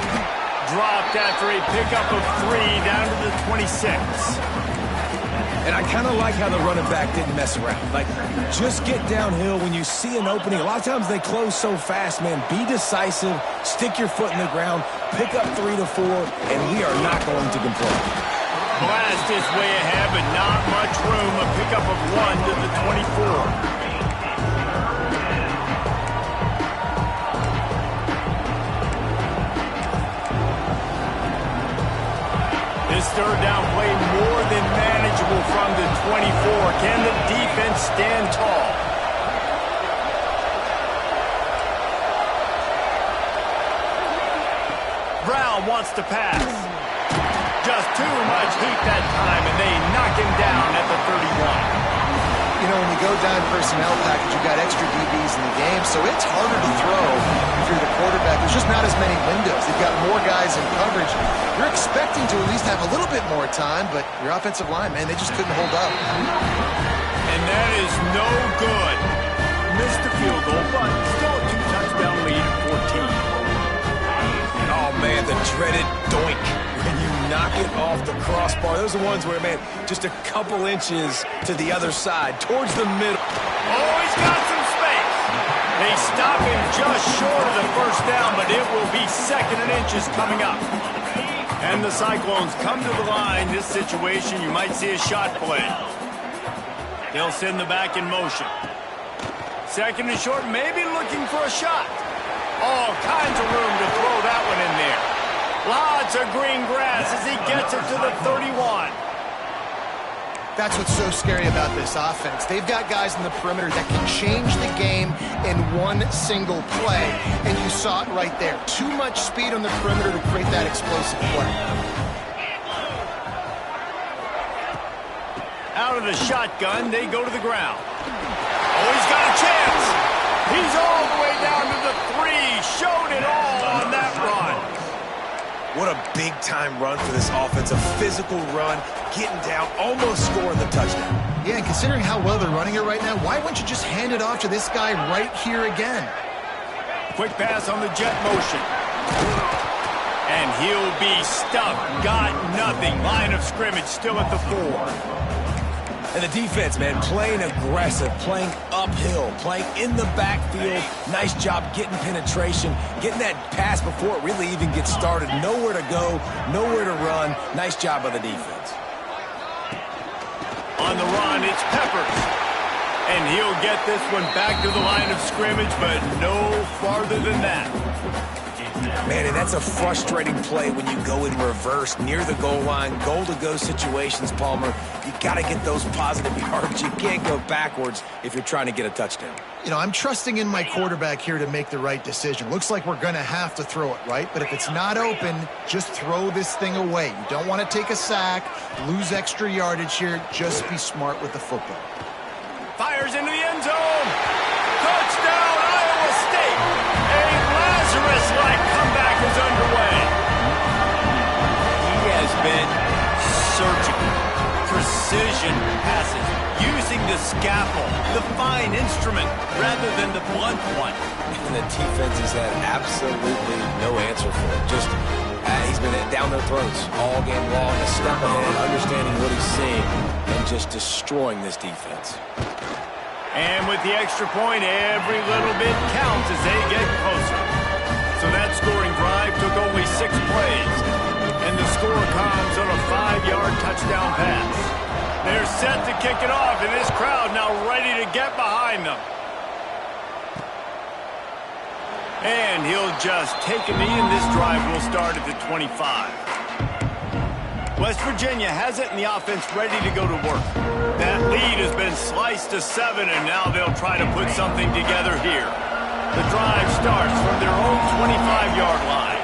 Dropped after a pickup of 3 down to the 26. And I kind of like how the running back didn't mess around. Like, just get downhill when you see an opening. A lot of times they close so fast, man. Be decisive. Stick your foot in the ground. Pick up 3 to 4, and we are not going to complain. Blast is way ahead, but not much room. A pickup of 1 to the 24. This 3rd down play more than manageable from the 24. Can the defense stand tall? Brown wants to pass. Just too much heat that time, and they knock him down at the 31. You know, when you go down personnel package, you've got extra DBs in the game, so it's harder to throw if you're the quarterback. There's just not as many windows. They've got more guys in coverage. You're expecting to at least have a little bit more time, but your offensive line, man, they just couldn't hold up. And that is no good. Missed the field goal, but still a 2-touchdown lead at 14. And oh, man, the dreaded doink. When you knock it off the crossbar. Those are the ones where, man, just a couple inches to the other side, towards the middle. Oh, he's got some space. They stop him just short of the 1st down, but it will be 2nd and inches coming up. And the Cyclones come to the line. This situation, you might see a shot play. They'll send the back in motion. 2nd and short, maybe looking for a shot. All kinds of room to throw that one in there. Lots of green grass as he gets it to the 31. That's what's so scary about this offense. They've got guys in the perimeter that can change the game in one single play. And you saw it right there. Too much speed on the perimeter to create that explosive play. Out of the shotgun, they go to the ground. Oh, he's got a chance. He's all the way down to the 3. Showed it all on that run. What a big-time run for this offense. A physical run, getting down, almost scoring the touchdown. Yeah, and considering how well they're running it right now, why wouldn't you just hand it off to this guy right here again? Quick pass on the jet motion. And he'll be stuffed. Got nothing. Line of scrimmage still at the 4. And the defense, man, playing aggressive, playing uphill, playing in the backfield. Nice job getting penetration, getting that pass before it really even gets started. Nowhere to go, nowhere to run. Nice job by the defense. On the run, it's Peppers. And he'll get this one back to the line of scrimmage, but no farther than that. Man, and that's a frustrating play when you go in reverse near the goal line, goal-to-go situations, Palmer. You got to get those positive yards. You can't go backwards if you're trying to get a touchdown. You know, I'm trusting in my quarterback here to make the right decision. Looks like we're going to have to throw it, right? But if it's not open, just throw this thing away. You don't want to take a sack, lose extra yardage here. Just be smart with the football. Fires into the end zone. Touchdown, Iowa State. A Lazarus-like comeback is underway. He has been surgical. Precision passes, using the scalpel, the fine instrument, rather than the blunt one. And the defense has had absolutely no answer for it. Just He's been down their throats all game long, a step ahead, understanding what he's seeing, and just destroying this defense. And with the extra point, every little bit counts as they get closer. So that scoring drive took only 6 plays. And the score comes on a 5-yard touchdown pass. They're set to kick it off, and this crowd now ready to get behind them. And he'll just take a knee, and this drive will start at the 25. West Virginia has it, and the offense ready to go to work. That lead has been sliced to 7, and now they'll try to put something together here. The drive starts from their own 25-yard line.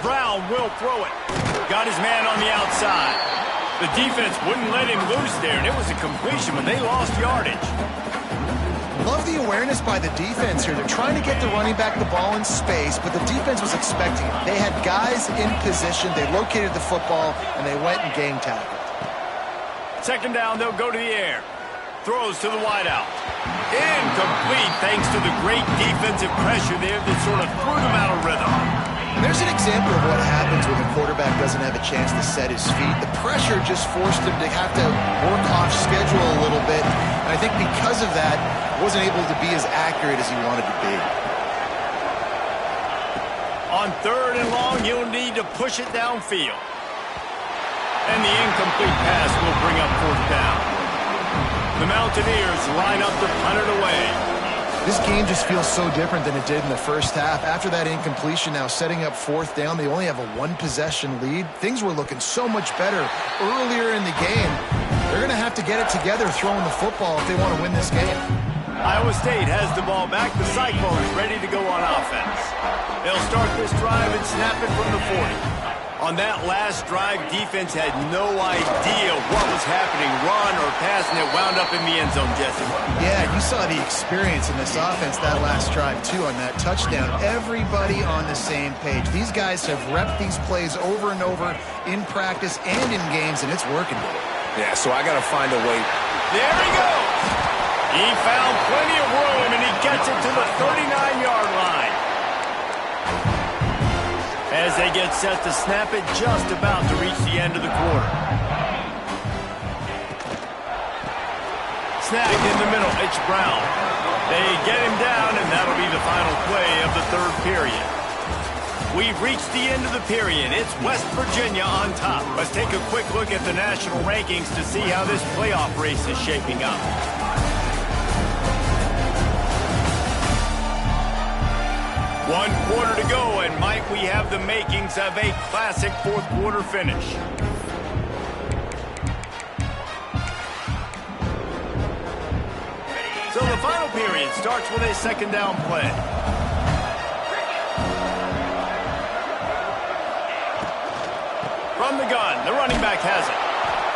Brown will throw it. Got his man on the outside. The defense wouldn't let him loose there, and it was a completion, but they lost yardage. Love the awareness by the defense here. They're trying to get the running back the ball in space, but the defense was expecting it. They had guys in position. They located the football, and they went and game tackled. Second down, they'll go to the air. Throws to the wideout. Incomplete thanks to the great defensive pressure there that sort of threw them out of rhythm. And there's an example of what happens when the quarterback doesn't have a chance to set his feet. The pressure just forced him to have to work off schedule a little bit. And I think because of that, wasn't able to be as accurate as he wanted to be. On 3rd and long, you'll need to push it downfield. And the incomplete pass will bring up 4th down. The Mountaineers line up to punt it away. This game just feels so different than it did in the first half. After that incompletion, now setting up 4th down, they only have a 1-possession lead. Things were looking so much better earlier in the game. They're going to have to get it together throwing the football if they want to win this game. Iowa State has the ball back. The Cyclones ready to go on offense. They'll start this drive and snap it from the 40. On that last drive, defense had no idea what was happening, run or pass, and it wound up in the end zone, Jesse. Yeah, you saw the experience in this offense that last drive, too, on that touchdown. Everybody on the same page. These guys have repped these plays over and over in practice and in games, and it's working. Yeah, so I got to find a way. There he goes. He found plenty of room, and he gets it to the 39-yard line. As they get set to snap it, just about to reach the end of the quarter. Snag in the middle, it's Brown. They get him down, and that'll be the final play of the 3rd period. We've reached the end of the period. It's West Virginia on top. Let's take a quick look at the national rankings to see how this playoff race is shaping up. One quarter to go, and might we have the makings of a classic 4th quarter finish. So the final period starts with a 2nd down play. From the gun, the running back has it.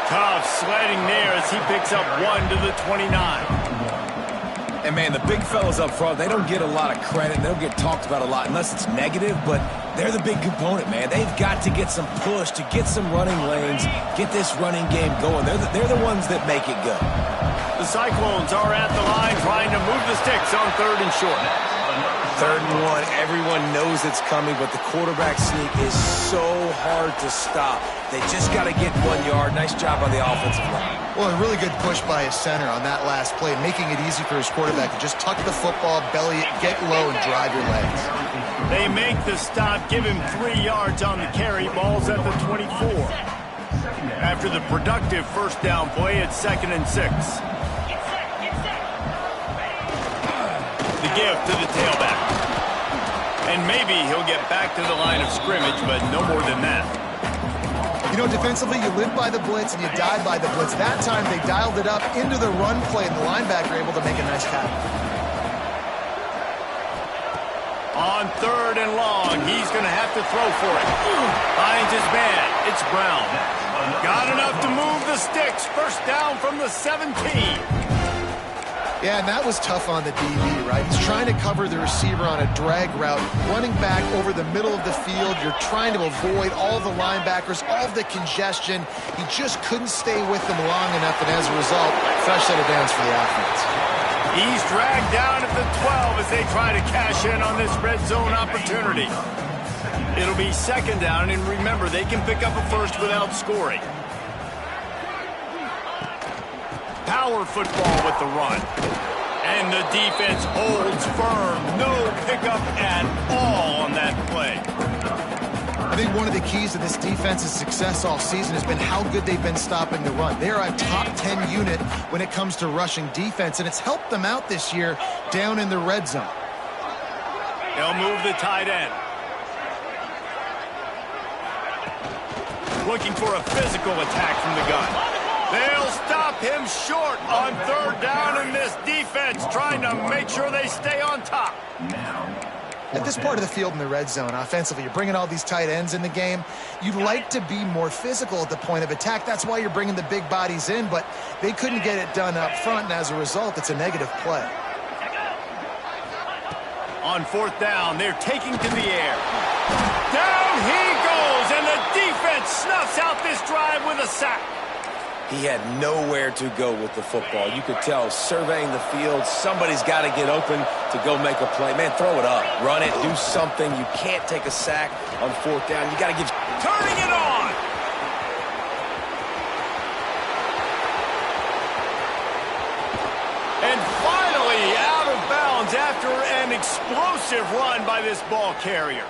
Tough sledding there as he picks up 1 to the 29. And, man, the big fellas up front, they don't get a lot of credit. They don't get talked about a lot unless it's negative, but they're the big component, man. They've got to get some push, to get some running lanes, get this running game going. They're the ones that make it go. The Cyclones are at the line trying to move the sticks on 3rd and short. 3rd and 1, everyone knows it's coming, but the quarterback sneak is so hard to stop. They just got to get 1 yard. Nice job by the offensive line. Well, a really good push by his center on that last play, making it easy for his quarterback to just tuck the football, belly it, get low, and drive your legs. They make the stop, give him 3 yards on the carry. Ball's at the 24. After the productive 1st down play, it's 2nd and 6. The give to the tailback. And maybe he'll get back to the line of scrimmage, but no more than that. You know, defensively, you live by the blitz and you die by the blitz. That time, they dialed it up into the run play, and the linebacker able to make a nice tackle. On 3rd and long, he's going to have to throw for it. Finds his man. It's Brown. Got enough to move the sticks. 1st down from the 17. Yeah, and that was tough on the DB, right? He's trying to cover the receiver on a drag route, running back over the middle of the field. You're trying to avoid all the linebackers, all the congestion. He just couldn't stay with them long enough, and as a result, fresh set of downs for the offense. He's dragged down at the 12 as they try to cash in on this red zone opportunity. It'll be second down, and remember, they can pick up a first without scoring. Power football with the run. And the defense holds firm. No pickup at all on that play. I think one of the keys to this defense's success all season has been how good they've been stopping the run. They are a top 10 unit when it comes to rushing defense, and it's helped them out this year down in the red zone. They'll move the tight end. Looking for a physical attack from the gun. They'll stop him short on third down, and this defense trying to make sure they stay on top. At this part of the field in the red zone, offensively, you're bringing all these tight ends in the game. You'd like to be more physical at the point of attack. That's why you're bringing the big bodies in, but they couldn't get it done up front, and as a result, it's a negative play. On fourth down, they're taking to the air. Down he goes, and the defense snuffs out this drive with a sack. He had nowhere to go with the football. You could tell, surveying the field, somebody's got to get open to go make a play. Man, throw it up. Run it. Do something. You can't take a sack on fourth down. You got to give... Turning it on! And finally out of bounds after an explosive run by this ball carrier.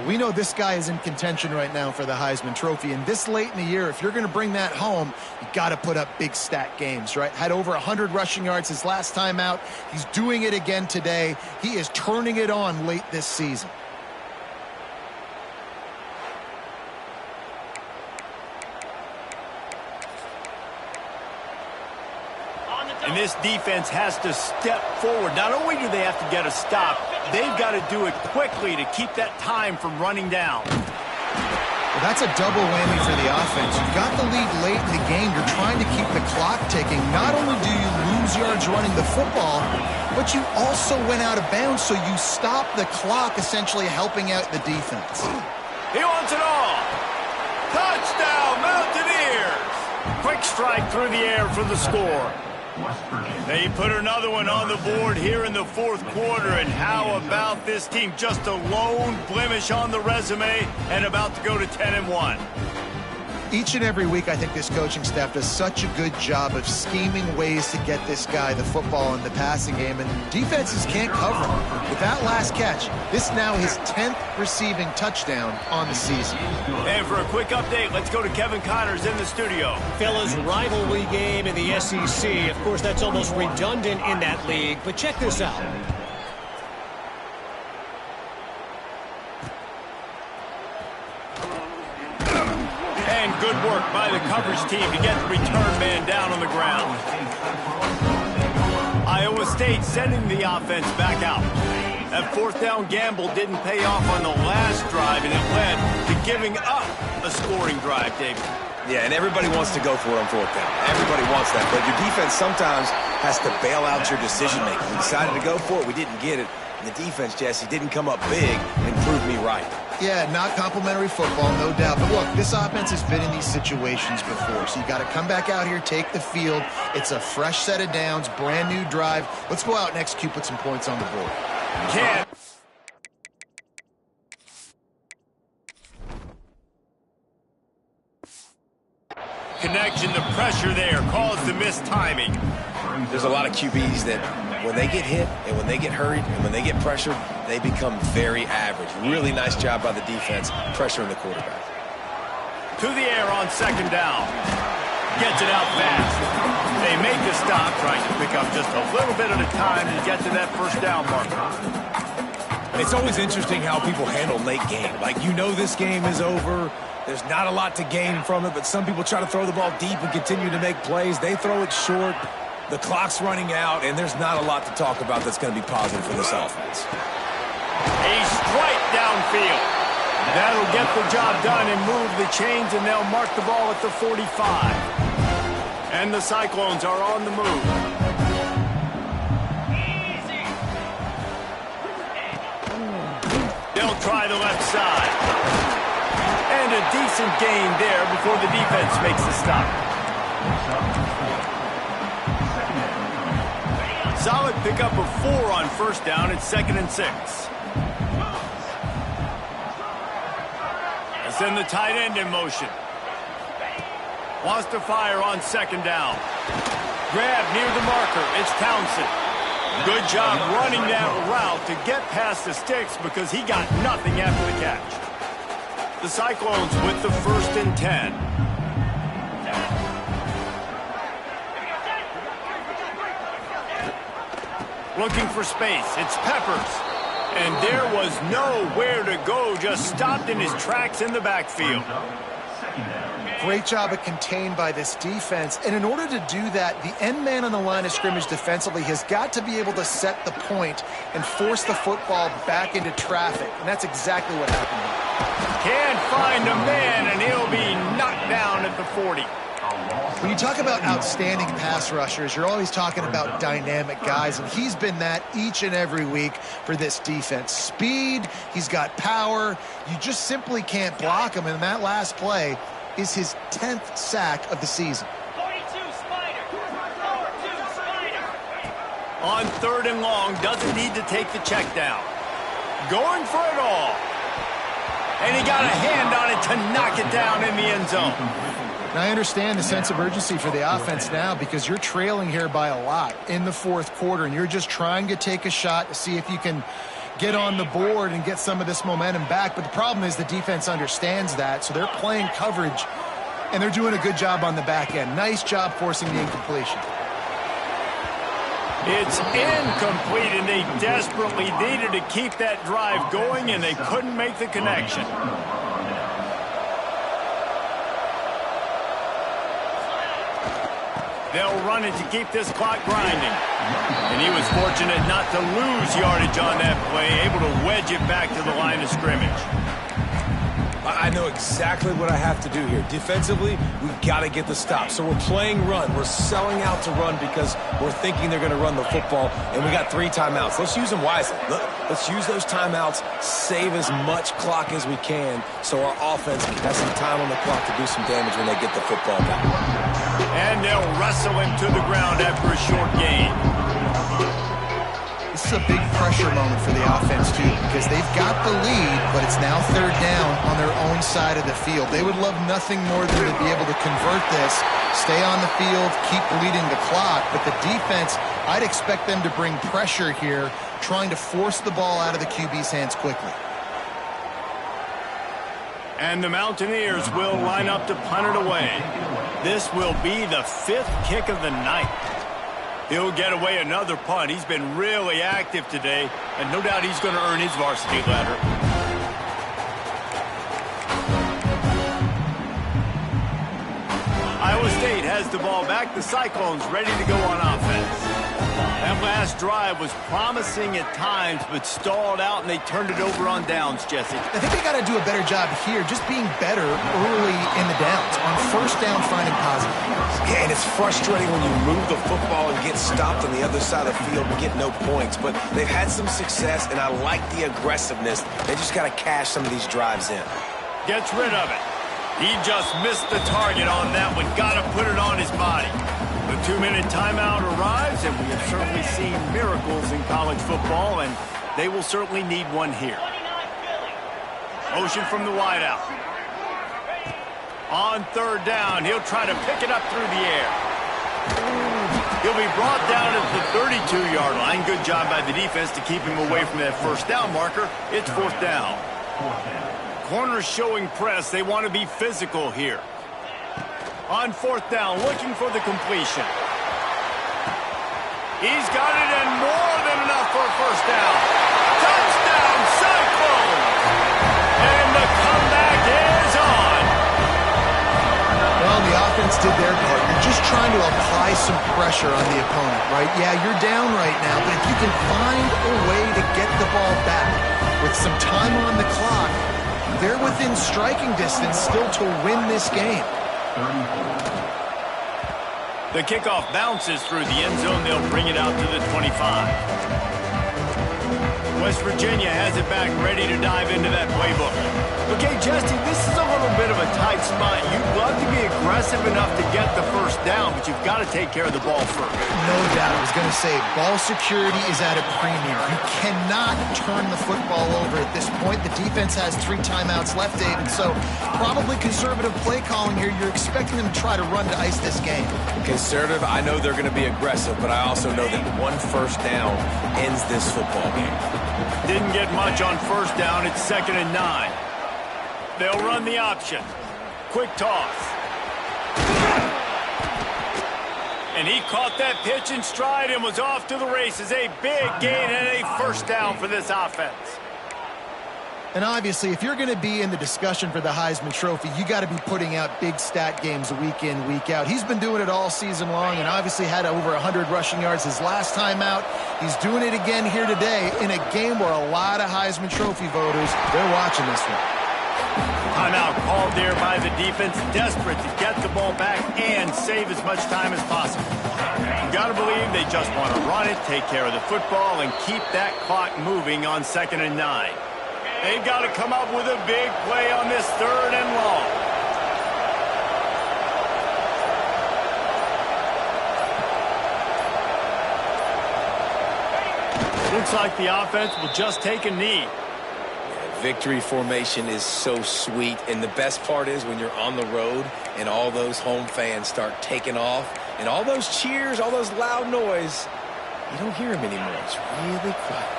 We know this guy is in contention right now for the Heisman Trophy, and this late in the year, if you're going to bring that home, you got to put up big stat games, right? Had over 100 rushing yards his last time out. He's doing it again today. He is turning it on late this season. And this defense has to step forward. Not only do they have to get a stop, they've got to do it quickly to keep that time from running down. Well, that's a double whammy for the offense. You've got the lead late in the game. You're trying to keep the clock ticking. Not only do you lose yards running the football, but you also went out of bounds, so you stop the clock, essentially helping out the defense. He wants it all. Touchdown, Mountaineers! Quick strike through the air for the score. They put another one on the board here in the fourth quarter, and how about this team? Just a lone blemish on the resume and about to go to 10-1. Each and every week, I think this coaching staff does such a good job of scheming ways to get this guy the football in the passing game, and defenses can't cover him. With that last catch, this now his 10th receiving touchdown on the season. And for a quick update, let's go to Kevin Connors in the studio. Fellas, rivalry game in the SEC. Of course, that's almost redundant in that league, but check this out. And good work by the coverage team to get the return man down on the ground. Iowa State sending the offense back out. That fourth down gamble didn't pay off on the last drive, and it led to giving up a scoring drive, David. Yeah, and everybody wants to go for it on fourth down. Everybody wants that, but your defense sometimes has to bail out your decision-making. We decided to go for it. We didn't get it. And the defense, Jesse, didn't come up big and prove me right. Yeah, not complimentary football, no doubt. But look, this offense has been in these situations before, so you got to come back out here, take the field. It's a fresh set of downs, brand new drive. Let's go out and execute, put some points on the board. Can't. Connection, the pressure there caused the missed timing. There's a lot of QBs that when they get hit and when they get hurried and when they get pressured, they become very average. Really nice job by the defense pressuring the quarterback. To the air on second down. Gets it out fast. They make the stop, trying to pick up just a little bit at a time to get to that first down marker. It's always interesting how people handle late game. Like, you know this game is over. There's not a lot to gain from it, but some people try to throw the ball deep and continue to make plays. They throw it short. The clock's running out, and there's not a lot to talk about that's going to be positive for this offense. A strike downfield. That'll get the job done and move the chains, and they'll mark the ball at the 45. And the Cyclones are on the move. They'll try the left side. And a decent gain there before the defense makes the stop. Solid pickup of 4 on first down. It's 2nd and 6. Send the tight end in motion. Wants to fire on second down. Grab near the marker. It's Townsend. Good job running that route to get past the sticks because he got nothing after the catch. The Cyclones with the 1st and 10. Looking for space. It's Peppers. And there was nowhere to go. Just stopped in his tracks in the backfield. Great job of contained by this defense. And in order to do that, the end man on the line of scrimmage defensively has got to be able to set the point and force the football back into traffic. And that's exactly what happened here. Can't find a man, and he'll be knocked down at the 40. When you talk about outstanding pass rushers, you're always talking about dynamic guys, and he's been that each and every week for this defense. Speed, he's got power. You just simply can't block him, and that last play is his 10th sack of the season. 42 Spider. 42 Spider. On 3rd and long, doesn't need to take the check down. Going for it all. And he got a hand on it to knock it down in the end zone. Now, I understand the sense of urgency for the offense now because you're trailing here by a lot in the 4th quarter, and you're just trying to take a shot to see if you can get on the board and get some of this momentum back. But the problem is the defense understands that, so they're playing coverage, and they're doing a good job on the back end. Nice job forcing the incompletion. It's incomplete, and they desperately needed to keep that drive going, and they couldn't make the connection. They'll run it to keep this clock grinding. And he was fortunate not to lose yardage on that play, able to wedge it back to the line of scrimmage. I know exactly what I have to do here. Defensively, we've got to get the stop. So we're playing run. We're selling out to run because we're thinking they're going to run the football, and we got 3 timeouts. Let's use them wisely. Let's use those timeouts, save as much clock as we can so our offense has some time on the clock to do some damage when they get the football back. And they'll wrestle him to the ground after a short gain. This is a big pressure moment for the offense, too, because they've got the lead, but it's now 3rd down on their own side of the field. They would love nothing more than to be able to convert this, stay on the field, keep bleeding the clock. But the defense, I'd expect them to bring pressure here, trying to force the ball out of the QB's hands quickly. And the Mountaineers will line up to punt it away. This will be the 5th kick of the night. He'll get away another punt. He's been really active today, and no doubt he's going to earn his varsity ladder. Iowa State has the ball back. The Cyclones ready to go on offense. That last drive was promising at times, but stalled out, and they turned it over on downs, Jesse. I think they got to do a better job here, just being better early in the downs. On 1st down, finding positive. Yeah, and it's frustrating when you move the football and get stopped on the other side of the field and get no points. But they've had some success, and I like the aggressiveness. They just got to cash some of these drives in. Gets rid of it. He just missed the target on that one. Got to put it on his body. The 2-minute timeout arrives, and we have certainly seen miracles in college football, and they will certainly need one here. Motion from the wideout. On 3rd down, he'll try to pick it up through the air. He'll be brought down at the 32-yard line. Good job by the defense to keep him away from that 1st down marker. It's 4th down. Corners showing press. They want to be physical here. On 4th down, looking for the completion. He's got it, and more than enough for a 1st down. Touchdown, Cyclones! And the comeback is on. Well, the offense did their part. You're just trying to apply some pressure on the opponent, right? Yeah, you're down right now, but if you can find a way to get the ball back with some time on the clock, they're within striking distance still to win this game. The kickoff bounces through the end zone. They'll bring it out to the 25. West Virginia has it back, ready to dive into that playbook. Okay, Jesse, this is a little bit of a tight spot. You'd love to be aggressive enough to get the first down, but you've got to take care of the ball first. No doubt. I was going to say, ball security is at a premium. You cannot turn the football over at this point. The defense has 3 timeouts left, David, so probably conservative play calling here. You're expecting them to try to run to ice this game. Conservative, I know they're going to be aggressive, but I also know that 1 first down ends this football game. Didn't get much on first down. It's 2nd and 9. They'll run the option. Quick toss. And he caught that pitch in stride and was off to the races. A big gain and a first down for this offense. And obviously, if you're going to be in the discussion for the Heisman Trophy, you got to be putting out big stat games week in, week out. He's been doing it all season long and obviously had over 100 rushing yards his last time out. He's doing it again here today in a game where a lot of Heisman Trophy voters, they're watching this one. Timeout called there by the defense, desperate to get the ball back and save as much time as possible. You got to believe they just want to run it, take care of the football, and keep that clock moving on 2nd and 9. They've got to come up with a big play on this 3rd and long. Looks like the offense will just take a knee. Victory formation is so sweet, and the best part is when you're on the road and all those home fans start taking off, and all those cheers, all those loud noise, you don't hear them anymore. It's really quiet.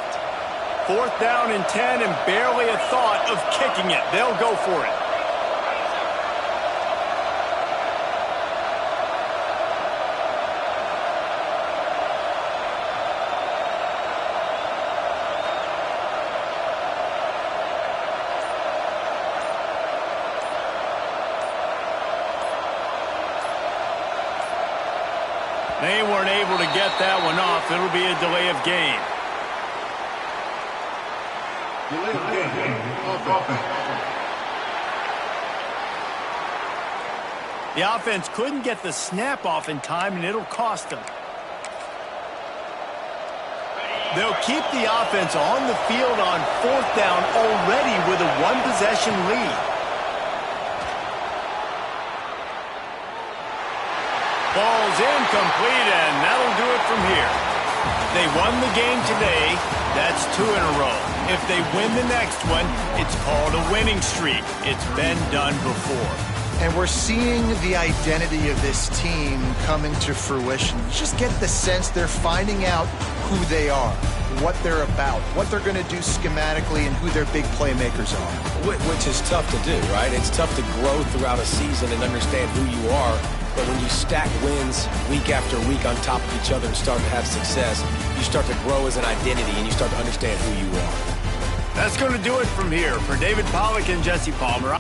4th down and 10 and barely a thought of kicking it. They'll go for it. They weren't able to get that one off. It'll be a delay of game. The offense couldn't get the snap off in time, and it'll cost them. They'll keep the offense on the field on 4th down already with a 1-possession lead. Ball's incomplete, and that'll do it from here. They won the game today. That's 2 in a row. If they win the next one, it's called a winning streak. It's been done before. And we're seeing the identity of this team come into fruition. You just get the sense they're finding out who they are, what they're about, what they're going to do schematically, and who their big playmakers are. Which is tough to do, right? It's tough to grow throughout a season and understand who you are. But when you stack wins week after week on top of each other and start to have success, you start to grow as an identity and you start to understand who you are. That's going to do it from here. For David Pollack and Jesse Palmer,